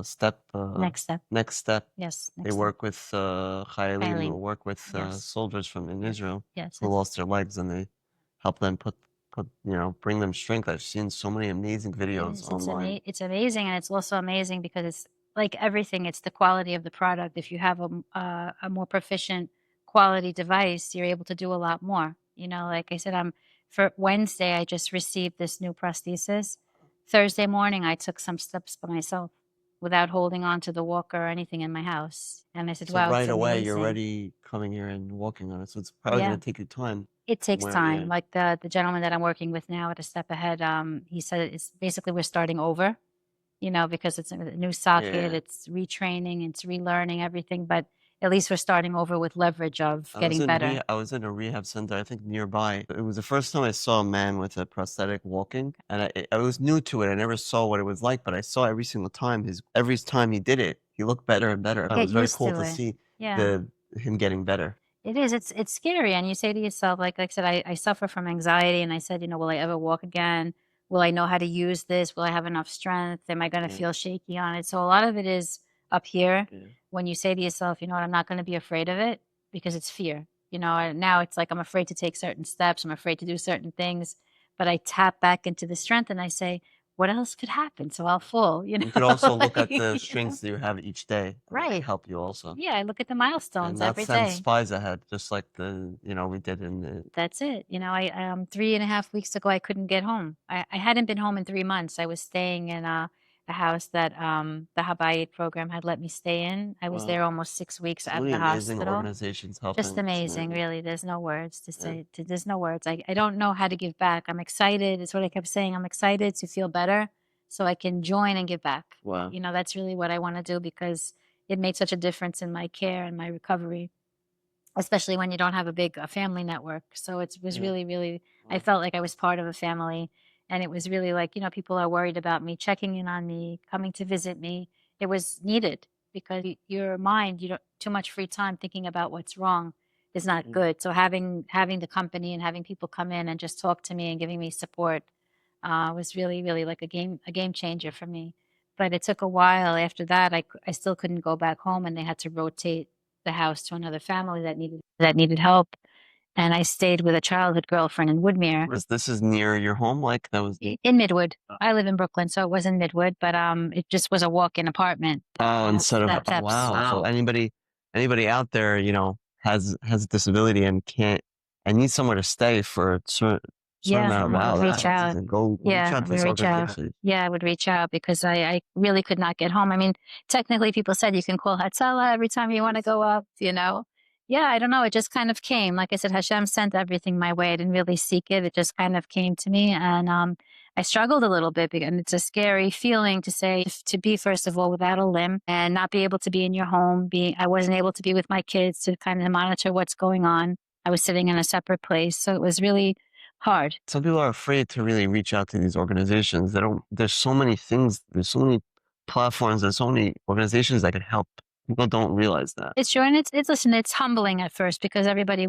Step. Next step. Next step. Yes. They Next step. work with Chayalim, Eileen. work with Yes. soldiers from in Yes. Israel Yes. who lost their legs, and they help them bring them strength. I've seen so many amazing videos online. It's amazing, and it's also amazing because it's like everything. It's the quality of the product. If you have a more proficient quality device, you're able to do a lot more. You know, like I said, for Wednesday, I just received this new prosthesis. Thursday morning, I took some steps by myself without holding on to the walker or anything in my house. And I said, So wow, it's right away, you're amazing. already coming here and walking on it. So it's probably Yeah. going to take you time. It takes Well, time. yeah. Like the gentleman that I'm working with now at A Step Ahead, he said it's basically we're starting over, you know, because it's a new socket, Yeah. it's retraining, it's relearning everything, but at least we're starting over with leverage of getting better. I was in a rehab center, I think nearby. It was the first time I saw a man with a prosthetic walking, and I was new to it. I never saw what it was like, but I saw every single time every time he did it, he looked better and better. It Get was very used cool to to it. see Yeah. him getting better. It is. It's scary. And you say to yourself, like I said, I suffer from anxiety. And I said, you know, will I ever walk again? Will I know how to use this? Will I have enough strength? Am I going to Yeah. feel shaky on it? So a lot of it is up here Yeah. when you say to yourself, you know what, I'm not going to be afraid of it because it's fear. You know, and now it's like I'm afraid to take certain steps. I'm afraid to do certain things. But I tap back into the strength and I say, what else could happen? So I'll fall, you know. You could also look at You the know? strengths that you have each day. And that Right. can help you also. Yeah, I look at the And milestones not every send day. spies ahead, just like we did in the. That's it. You know, I 3.5 weeks ago I couldn't get home. I hadn't been home in 3 months. I was staying in a house that the Habayit program had let me stay in. I was Wow. there almost 6 weeks So out of many the amazing hospital. organizations Just helping. amazing, really. There's no words to Yeah. say. There's no words. I don't know how to give back. I'm excited. It's what I kept saying. I'm excited to feel better so I can join and give back. Wow. You know, that's really what I want to do because it made such a difference in my care and my recovery, especially when you don't have a family network. So it was Yeah. really, really, I Wow. felt like I was part of a family. And it was really like, you know, people are worried about me, checking in on me, coming to visit me. It was needed because your mind, you don't too much free time thinking about what's wrong is not Mm. good. So having the company and having people come in and just talk to me and giving me support was really, really like a game changer for me. But it took a while after that. I still couldn't go back home and they had to rotate the house to another family that needed help. And I stayed with a childhood girlfriend in Woodmere. This is near your home, like that was. In Midwood. I live in Brooklyn, so it was in Midwood, but it just was a walk-in apartment. Oh, instead of Steps. wow. So anybody out there, has a disability and can't and needs somewhere to stay for a certain amount of Wow, that's reach out. amazing. Go reach Yeah, out to we this reach out. organization. Yeah, I would reach out because I really could not get home. I mean, technically people said you can call Hatzalah every time you want to go up, you know? Yeah, I don't know. It just kind of came. Like I said, Hashem sent everything my way. I didn't really seek it. It just kind of came to me. And I struggled a little bit and it's a scary feeling to say, to be, first of all, without a limb and not be able to be in your home. I wasn't able to be with my kids to kind of monitor what's going on. I was sitting in a separate place. So it was really hard. Some people are afraid to really reach out to these organizations. There's so many things, there's so many platforms, there's so many organizations that can help. People don't realize that. It's true. And listen, it's humbling at first because everybody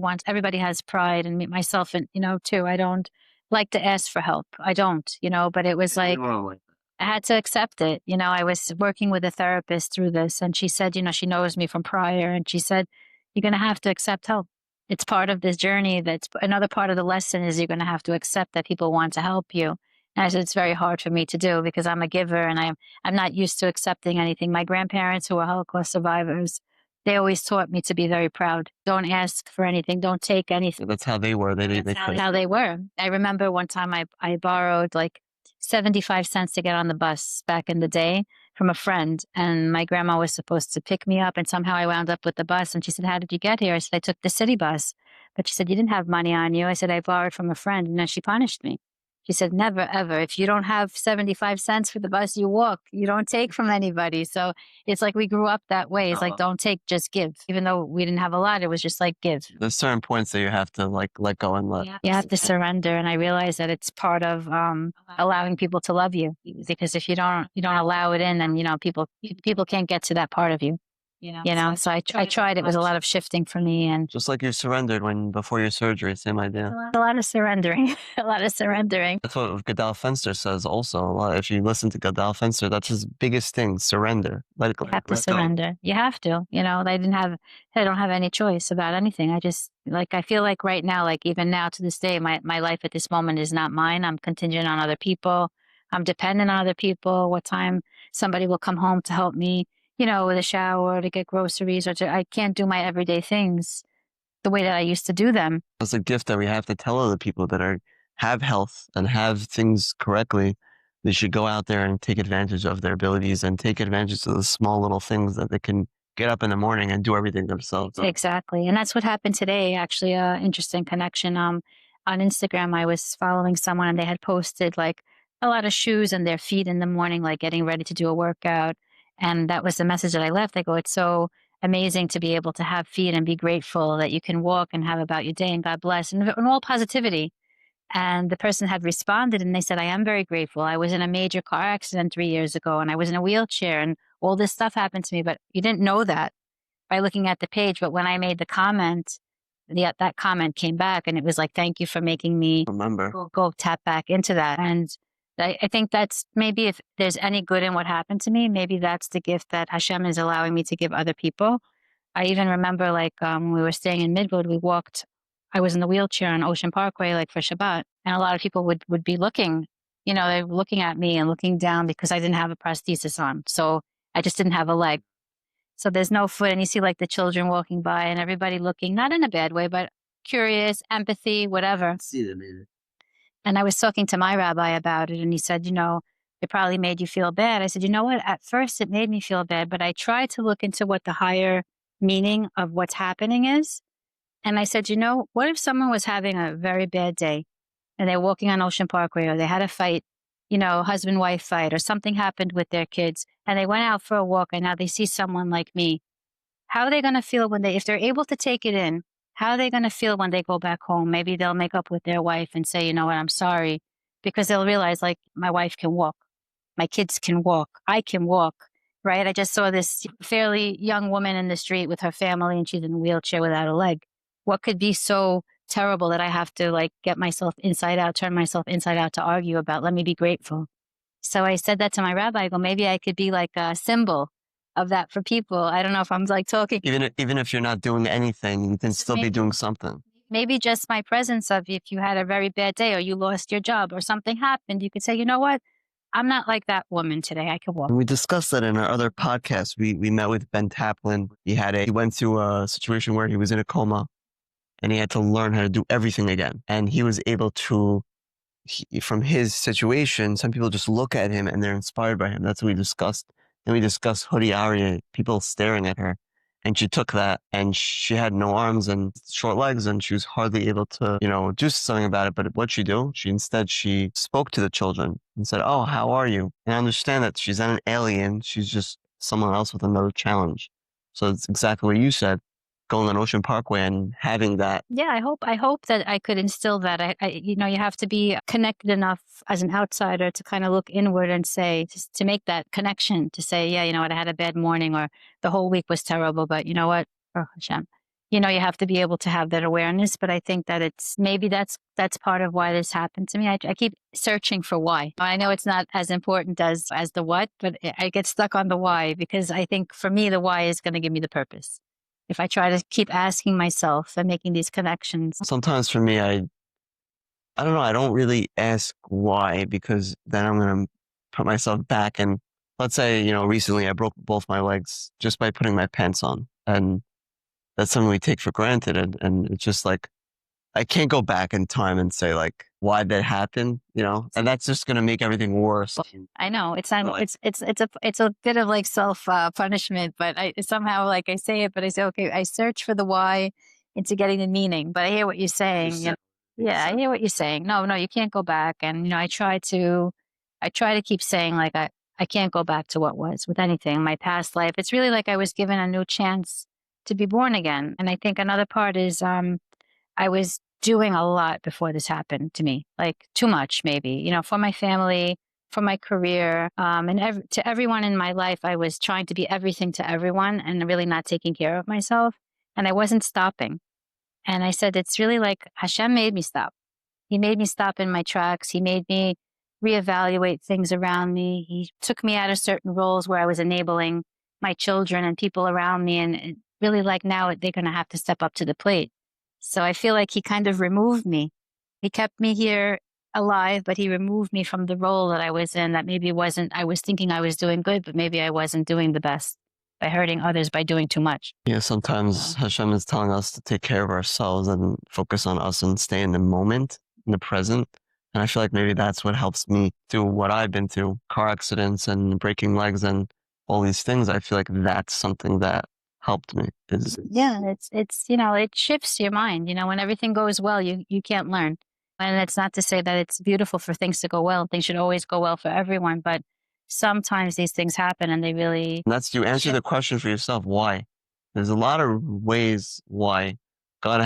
has pride and myself and, too. I don't like to ask for help. I don't, but it was like, I had to accept it. I was working with a therapist through this and she said, she knows me from prior and she said, you're going to have to accept help. It's part of this journey. That's another part of the lesson is you're going to have to accept that people want to help you. And I said, it's very hard for me to do because I'm a giver and I'm not used to accepting anything. My grandparents who were Holocaust survivors, they always taught me to be very proud. Don't ask for anything. Don't take anything. That's how they were. That's how they were. I remember one time I borrowed like 75 cents to get on the bus back in the day. from a friend, and my grandma was supposed to pick me up, and somehow I wound up with the bus. And she said, "How did you get here?" I said, "I took the city bus." But she said, "You didn't have money on you." I said, "I borrowed from a friend." And then she punished me. She said, "Never, ever. If you don't have 75 cents for the bus, you walk. You don't take from anybody." So it's like we grew up that way. It's like, don't take, just give. Even though we didn't have a lot, it was just like, give. There's certain points that you have to like let go and let. You have to surrender. And I realize that it's part of allowing people to love you, because if you don't allow it in, then, people can't get to that part of you. So I tried. It was a lot of shifting for me, and Just like you surrendered before your surgery, same idea. a lot of surrendering, a lot of surrendering. That's what Goodell Fenster says also a lot. If you listen to Goodell Fenster, that's his biggest thing: surrender. Let it go. You have to surrender. You have to. I don't have any choice about anything. I feel like right now, like even now to this day, my life at this moment is not mine. I'm contingent on other people. I'm dependent on other people. What time somebody will come home to help me, with a shower, to get groceries, I can't do my everyday things the way that I used to do them. It's a gift that we have to tell other people that have health and have things correctly. They should go out there and take advantage of their abilities and take advantage of the small little things that they can get up in the morning and do everything themselves. Exactly. And that's what happened today. Actually, interesting connection. On Instagram, I was following someone, and they had posted like a lot of shoes on their feet in the morning, like getting ready to do a workout. And that was the message that I left. I go, "It's so amazing to be able to have feet and be grateful that you can walk and have about your day, and God bless," and all positivity. And the person had responded, and they said, "I am very grateful. I was in a major car accident 3 years ago, and I was in a wheelchair, and all this stuff happened to me, but you didn't know that by looking at the page. But when I made the comment, that comment came back, and it was like, thank you for making me Remember, go tap back into that." And I think that's maybe, if there's any good in what happened to me, maybe that's the gift that Hashem is allowing me to give other people. I even remember, like, when we were staying in Midwood, I was in the wheelchair on Ocean Parkway, like for Shabbat, and a lot of people would be looking, they were looking at me and looking down because I didn't have a prosthesis on. So I just didn't have a leg. So there's no foot, and you see like the children walking by and everybody looking, not in a bad way, but curious, empathy, whatever. see them maybe. And I was talking to my rabbi about it, and he said, "It probably made you feel bad." I said, "You know what? At first it made me feel bad, but I tried to look into what the higher meaning of what's happening is." And I said, "What if someone was having a very bad day, and they're walking on Ocean Parkway, or they had a fight, husband-wife fight, or something happened with their kids, and they went out for a walk, and now they see someone like me. How are they going to feel if they're able to take it in? How are they going to feel when they go back home? Maybe they'll make up with their wife and say, 'You know what, I'm sorry,' because they'll realize, like, my wife can walk, my kids can walk, I can walk." Right? I just saw this fairly young woman in the street with her family, and she's in a wheelchair without a leg. What could be so terrible that I have to, like, get myself inside out, turn myself inside out to argue about? Let me be grateful. So I said that to my rabbi. I go, maybe I could be like a symbol of that for people. I don't know if I'm like talking. Even if you're not doing anything, you can still be doing something. Maybe just my presence of, if you had a very bad day, or you lost your job, or something happened, you could say, "You know what? I'm not like that woman today. I can walk." And we discussed that in our other podcast. We met with Ben Taplin. He went through a situation where he was in a coma, and he had to learn how to do everything again. And he was able to, from his situation, some people just look at him and they're inspired by him. That's what we discussed. Then we discussed Hoodie Aria, people staring at her. And she took that, and she had no arms and short legs, and she was hardly able to, do something about it. But what'd she do? She spoke to the children and said, "Oh, how are you?" And I understand that she's not an alien. She's just someone else with another challenge. So it's exactly what you said. Going on Ocean Parkway and having that. Yeah, I hope that I could instill that. You have to be connected enough as an outsider to kind of look inward and say, to make that connection, to say, yeah, you know what, I had a bad morning, or the whole week was terrible, but you know what, oh Hashem, you have to be able to have that awareness. But I think that maybe that's part of why this happened to me. I keep searching for why. I know it's not as important as the what, but I get stuck on the why, because I think for me, the why is going to give me the purpose. If I try to keep asking myself and making these connections. Sometimes for me, I don't know, I don't really ask why, because then I'm going to put myself back. And let's say, recently I broke both my legs just by putting my pants on. And that's something we take for granted. And it's just like, I can't go back in time and say like why that happened, and that's just gonna make everything worse. I know it's not. Like, It's a bit of like self punishment, but I somehow like I say it, but I say okay. I search for the why into getting the meaning. But I hear what you're saying. Yeah, I hear what you're saying. No, no, you can't go back. And I try to keep saying like I can't go back to what was with anything. My past life. It's really like I was given a new chance to be born again. And I think another part is I was doing a lot before this happened to me, like too much, maybe, for my family, for my career, and to everyone in my life. I was trying to be everything to everyone and really not taking care of myself. And I wasn't stopping. And I said, it's really like Hashem made me stop. He made me stop in my tracks. He made me reevaluate things around me. He took me out of certain roles where I was enabling my children and people around me. And really, like now, they're going to have to step up to the plate. So I feel like he kind of removed me. He kept me here alive, but he removed me from the role that I was in that maybe wasn't, I was thinking I was doing good, but maybe I wasn't doing the best by hurting others by doing too much. Yeah, sometimes Hashem is telling us to take care of ourselves and focus on us and stay in the moment, in the present. And I feel like maybe that's what helps me through what I've been through, car accidents and breaking legs and all these things. I feel like that's something that helped me. Yeah, it's it shifts your mind. When everything goes well, you can't learn. And it's not to say that it's beautiful for things to go well. Things should always go well for everyone, but sometimes these things happen and they really. And that's you answer the question for yourself. Why? There's a lot of ways why God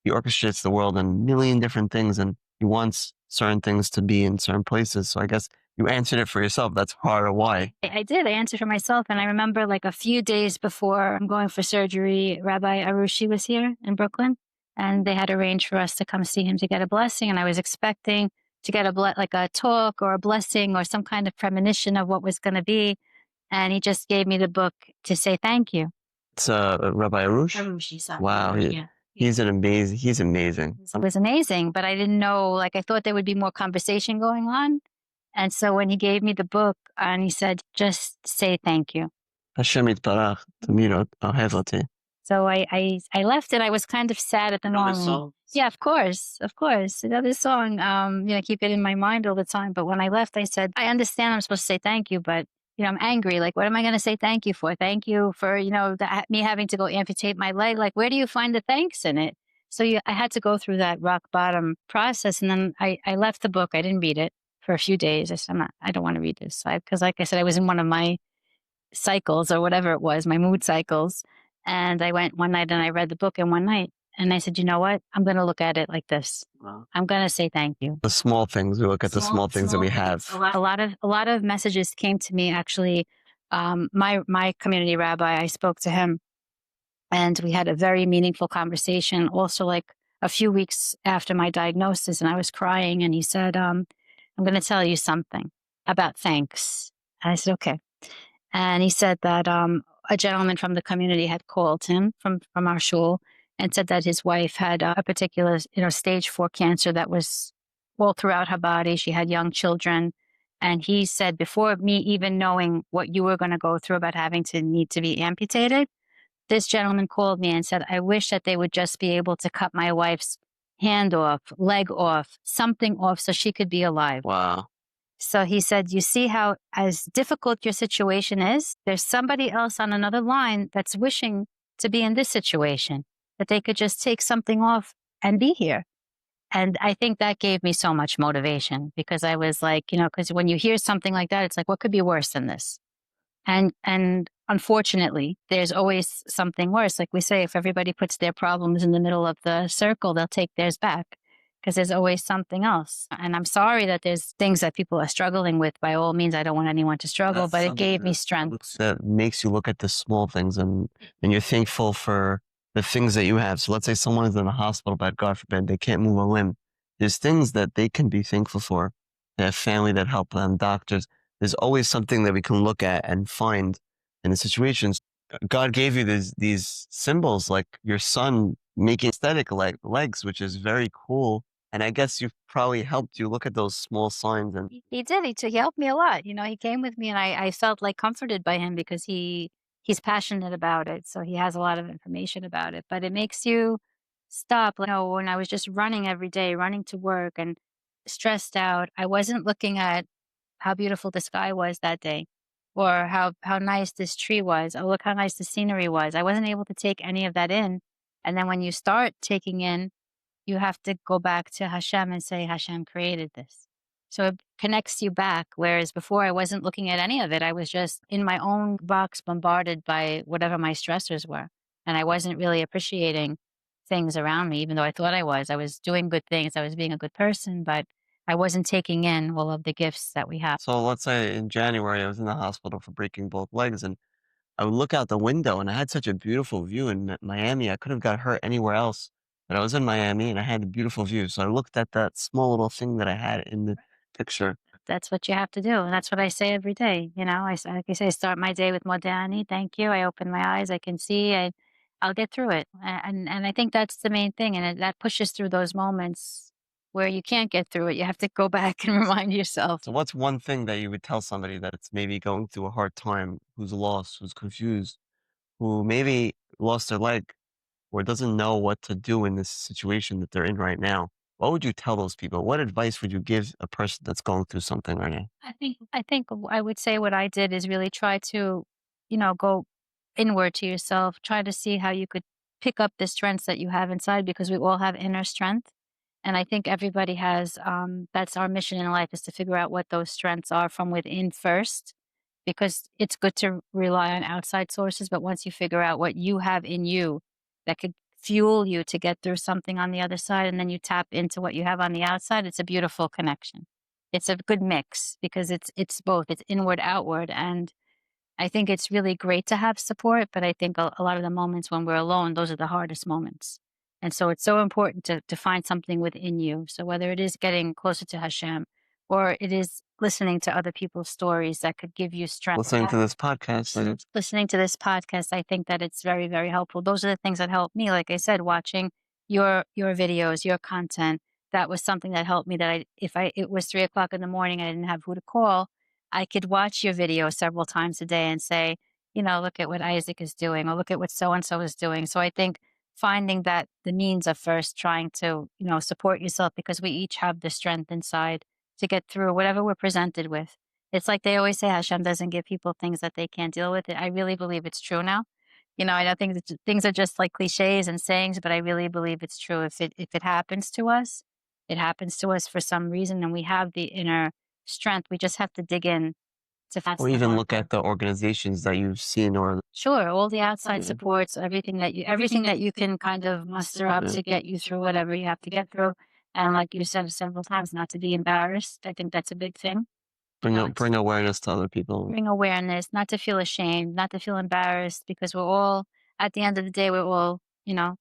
he orchestrates the world in a million different things, and he wants certain things to be in certain places. So I guess you answered it for yourself. That's part of why. I did. I answered for myself. And I remember like a few days before I'm going for surgery, Rabbi Arushi was here in Brooklyn, and they had arranged for us to come see him to get a blessing. And I was expecting to get like a talk or a blessing or some kind of premonition of what was going to be. And he just gave me the book to say thank you. It's Rabbi Arush. Arushi's son. Wow, Yeah. he's amazing. It was amazing, but I didn't know, like, I thought there would be more conversation going on. And so when he gave me the book and he said, just say thank you. Hashem yitbarach, Tamirot, Ahevati. So I left it. I was kind of sad at the moment. Yeah, of course. Another song, I keep it in my mind all the time. But when I left, I said, I understand I'm supposed to say thank you, but I'm angry. Like, what am I going to say thank you for? Thank you for, me having to go amputate my leg. Like, where do you find the thanks in it? So I had to go through that rock bottom process. And then I left the book. I didn't read it for a few days. I said, I don't want to read this. Because like I said, I was in one of my cycles or whatever it was, my mood cycles. And I went one night and I read the book in one night. And I said, you know what? I'm going to look at it like this. Wow. I'm going to say thank you. The small things. We look at the small things that we have. A lot of messages came to me, actually. My community rabbi, I spoke to him and we had a very meaningful conversation. Also, like a few weeks after my diagnosis, and I was crying, and he said, I'm going to tell you something about thanks. And I said, okay. And he said that a gentleman from the community had called him from our shul and said that his wife had a particular, stage 4 cancer that was all throughout her body. She had young children. And he said, before me even knowing what you were going to go through about having to need to be amputated, this gentleman called me and said, I wish that they would just be able to cut my wife's hand off, leg off, something off so she could be alive. Wow. So he said, you see how as difficult your situation is, there's somebody else on another line that's wishing to be in this situation, that they could just take something off and be here. And I think that gave me so much motivation, because I was like, because when you hear something like that, it's like, what could be worse than this? And unfortunately, there's always something worse. Like we say, if everybody puts their problems in the middle of the circle, they'll take theirs back, because there's always something else. And I'm sorry that there's things that people are struggling with. By all means, I don't want anyone to struggle, but it gave me strength. That makes you look at the small things and you're thankful for the things that you have. So let's say someone is in a hospital bed, God forbid, they can't move a limb. There's things that they can be thankful for. They have family that help them, doctors. There's always something that we can look at and find in the situations. God gave you these symbols, like your son making aesthetic legs, which is very cool. And I guess you've probably helped you look at those small signs. And he did. He helped me a lot. He came with me, and I felt like comforted by him, because he's passionate about it. So he has a lot of information about it. But it makes you stop. Like, when I was just running every day, running to work and stressed out, I wasn't looking at how beautiful the sky was that day or how nice this tree was. Oh, look how nice the scenery was. I wasn't able to take any of that in. And then when you start taking in, you have to go back to Hashem and say, Hashem created this. So it connects you back. Whereas before I wasn't looking at any of it. I was just in my own box, bombarded by whatever my stressors were. And I wasn't really appreciating things around me, even though I thought I was. I was doing good things. I was being a good person, but I wasn't taking in all of the gifts that we have. So let's say in January, I was in the hospital for breaking both legs, and I would look out the window, and I had such a beautiful view in Miami. I could have got hurt anywhere else, but I was in Miami, and I had a beautiful view. So I looked at that small little thing that I had in the picture. That's what you have to do. And that's what I say every day. Like I say, I start my day with Modani. Thank you. I open my eyes. I can see. I'll get through it. And I think that's the main thing. And that pushes through those moments where you can't get through it. You have to go back and remind yourself. So what's one thing that you would tell somebody that's maybe going through a hard time, who's lost, who's confused, who maybe lost their leg or doesn't know what to do in this situation that they're in right now? What would you tell those people? What advice would you give a person that's going through something right now? I think I would say what I did is really try to, go inward to yourself, try to see how you could pick up the strengths that you have inside because we all have inner strength. And I think everybody has, that's our mission in life, is to figure out what those strengths are from within first, because it's good to rely on outside sources. But once you figure out what you have in you that could fuel you to get through something on the other side, and then you tap into what you have on the outside, it's a beautiful connection. It's a good mix because it's both. It's inward, outward, and I think it's really great to have support, but I think a lot of the moments when we're alone, those are the hardest moments. And so it's so important to find something within you. So whether it is getting closer to Hashem or it is listening to other people's stories that could give you strength. Listening to this podcast, Listening to this podcast, I think that it's very, very helpful. Those are the things that help me. Like I said, watching your videos, your content, that was something that helped me. If it was 3 o'clock in the morning and I didn't have who to call, I could watch your video several times a day and say, look at what Isaac is doing, or look at what so and so is doing. So I think finding that the means of first trying to, support yourself, because we each have the strength inside to get through whatever we're presented with. It's like they always say, Hashem doesn't give people things that they can't deal with. I really believe it's true now. I don't think that things are just like cliches and sayings, but I really believe it's true. If it happens to us, it happens to us for some reason, and we have the inner strength. We just have to dig in to find. or even look at the organizations that you've seen or Sure, all the outside supports, everything that you can kind of muster up to get you through whatever you have to get through. And like you said several times, not to be embarrassed. I think that's a big thing. bring awareness to other people. Bring awareness, not to feel ashamed, not to feel embarrassed, because we're all, at the end of the day, we're all,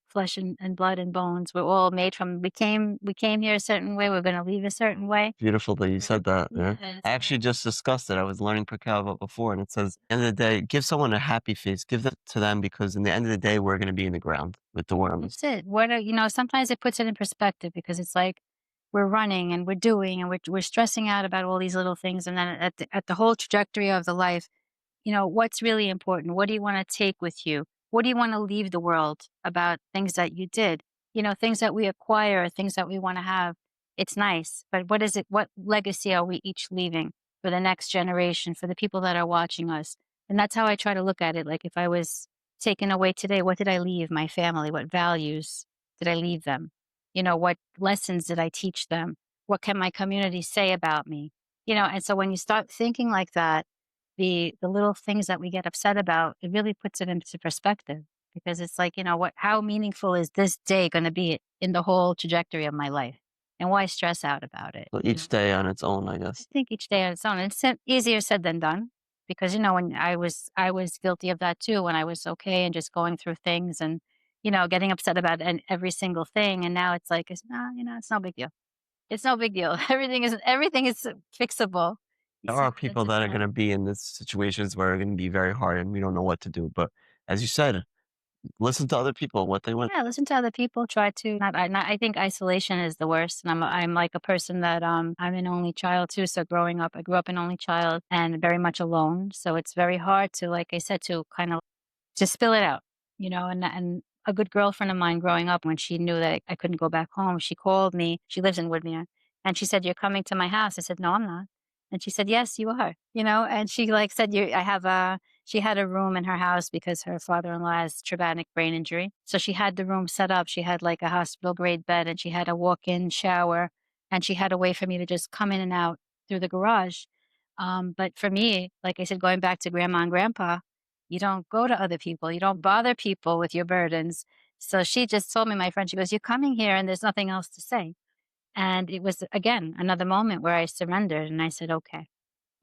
flesh and blood and bones. We're all made from, we came here a certain way. We're going to leave a certain way. Beautiful that you said that. Yeah. Yes. I actually just discussed it. I was learning Prakava before, and it says, end of the day, give someone a happy face. Give that to them because in the end of the day, we're going to be in the ground with the worms. That's it. Sometimes it puts it in perspective, because it's like we're running and we're doing and we're stressing out about all these little things. And then at the whole trajectory of the life, what's really important? What do you want to take with you? What do you want to leave the world about things that you did? Things that we acquire, things that we want to have. It's nice, but what is it? What legacy are we each leaving for the next generation, for the people that are watching us? And that's how I try to look at it. Like, if I was taken away today, what did I leave my family? What values did I leave them? What lessons did I teach them? What can my community say about me? And so when you start thinking like that, the little things that we get upset about, it really puts it into perspective, because it's like, how meaningful is this day going to be in the whole trajectory of my life? And why stress out about it? So each day on its own, I I guess. think each day on its own. It's easier said than done, because, when I was guilty of that too, when I was okay and just going through things and, getting upset about every single thing. And now it's like, it's no big deal. It's no big deal. Everything is fixable. There are people that are going to be in these situations where are going to be very hard and we don't know what to do. But as you said, listen to other people, what they went. Yeah, listen to other people. Try to I think isolation is the worst. And I'm like a person that I'm an only child too. So growing up, I grew up an only child and very much alone. So it's very hard to, like I said, to kind of to spill it out, and A good girlfriend of mine growing up, when she knew that I couldn't go back home, she called me. She lives in Woodmere, and she said, "You're coming to my house." I said, "No, I'm not." And she said, "Yes, you are." And she like said, "You, I have a." She had a room in her house because her father-in-law has traumatic brain injury. So she had the room set up. She had like a hospital grade bed, and she had a walk-in shower, and she had a way for me to just come in and out through the garage. But for me, like I said, going back to grandma and grandpa, you don't go to other people. You don't bother people with your burdens. So she just told me, my friend, she goes, "You're coming here and there's nothing else to say." And it was, again, another moment where I surrendered and I said, "Okay,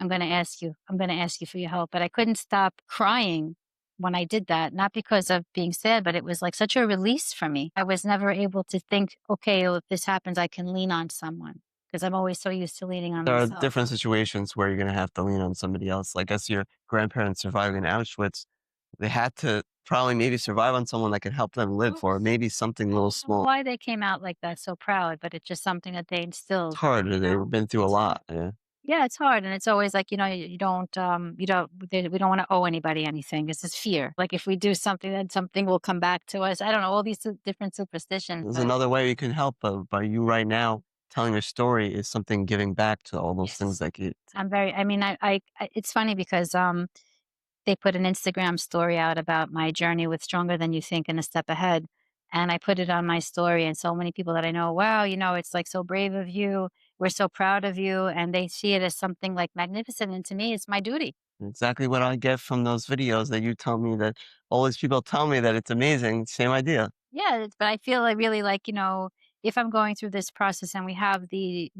I'm going to ask you. I'm going to ask you for your help." But I couldn't stop crying when I did that, not because of being sad, but it was like such a release for me. I was never able to think, okay, well, if this happens, I can lean on someone, because I'm always so used to leaning on There are myself. different situations where you're going to have to lean on somebody else. Like, as your grandparents surviving Auschwitz, they had to probably maybe survive on someone that could help them live, or maybe something a little I don't know small. why they came out like that, so proud, but it's just something that they It's instilled. hard. They've been through a It's hard. lot. Yeah. Yeah, it's hard, and it's always like, we don't wanna owe anybody anything. It's just fear. Like, if we do something, then something will come back to us. I don't know, all these different superstitions, There's but another way you can help by you right now telling your story is something giving back to all those things yes. that you. I mean, it's funny because, they put an Instagram story out about my journey with Stronger Than You Think and A Step Ahead. And I put it on my story, and so many people that I know, wow, it's like so brave of you. We're so proud of you. And they see it as something like magnificent. And to me, it's my duty. Exactly what I get from those videos that you tell me that all these people tell me that it's amazing. Same idea. Yeah, but I feel like really like, if I'm going through this process and we have the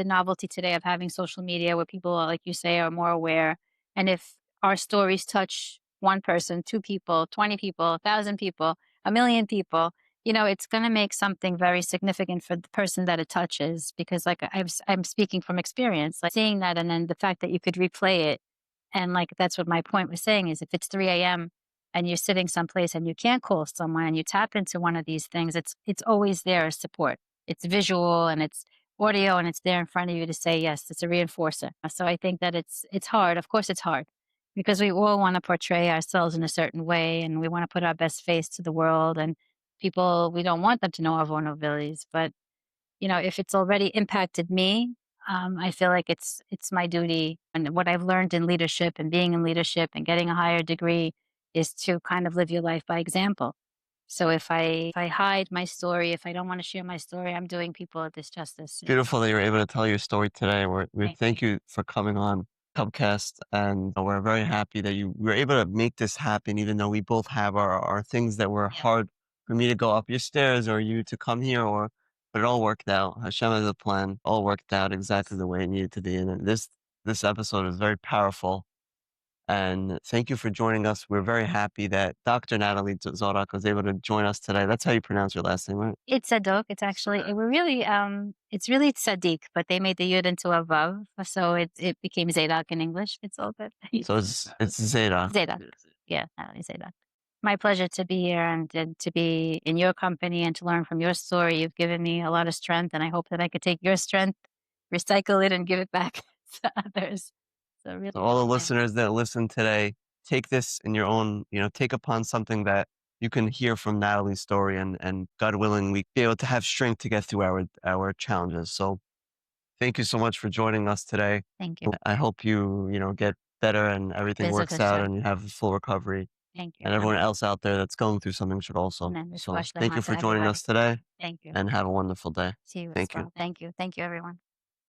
novelty today of having social media where people, like you say, are more aware. And if our stories touch one person, two people, 20 people, 1,000 people, 1,000,000 people, it's going to make something very significant for the person that it touches. Because like I'm speaking from experience, like seeing that, and then the fact that you could replay it. And like that's what my point was saying, is if it's 3 a.m. and you're sitting someplace and you can't call someone and you tap into one of these things, it's always there as support. It's visual and it's audio and it's there in front of you to say yes. It's a reinforcer. So I think that it's hard. Of course, it's hard because we all want to portray ourselves in a certain way and we want to put our best face to the world, and people, we don't want them to know our vulnerabilities. But if it's already impacted me, I feel like it's my duty. And what I've learned in leadership and being in leadership and getting a higher degree is to kind of live your life by example. So if I hide my story, if I don't want to share my story, I'm doing people a disjustice. Beautiful that you were able to tell your story today. We Thank you. thank you for coming on Cubcast, and we're very happy that you were able to make this happen, even though we both have our things that were Yeah. hard for me to go up your stairs or you to come here, but it all worked out. Hashem has a plan. All worked out exactly the way it needed to be. And this episode is very powerful. And thank you for joining us. We're very happy that Dr. Natalie Zodak was able to join us today. That's how you pronounce your last name, right? It's Sadok. It's actually it's really Sadiq, but they made the yud into a vav, so it became Zadok in English. It's all good. So it's Zeta. Zadok. Yeah, Zadok. My pleasure to be here and to be in your company and to learn from your story. You've given me a lot of strength, and I hope that I could take your strength, recycle it, and give it back to others. So really, So all the yeah. listeners that listen today, take this in your own, take upon something that you can hear from Natalie's story, and God willing, we be able to have strength to get through our challenges. So thank you so much for joining us today. Thank you. I hope get better and everything Bezrat works out Hashem. and you have a full recovery. Thank you. And everyone else out there that's going through something should also. Amen. So Mishpash thank you leha for to joining everybody. us today Thank you. and have a wonderful day. See you as Thank you. well. Thank you. Thank you, everyone.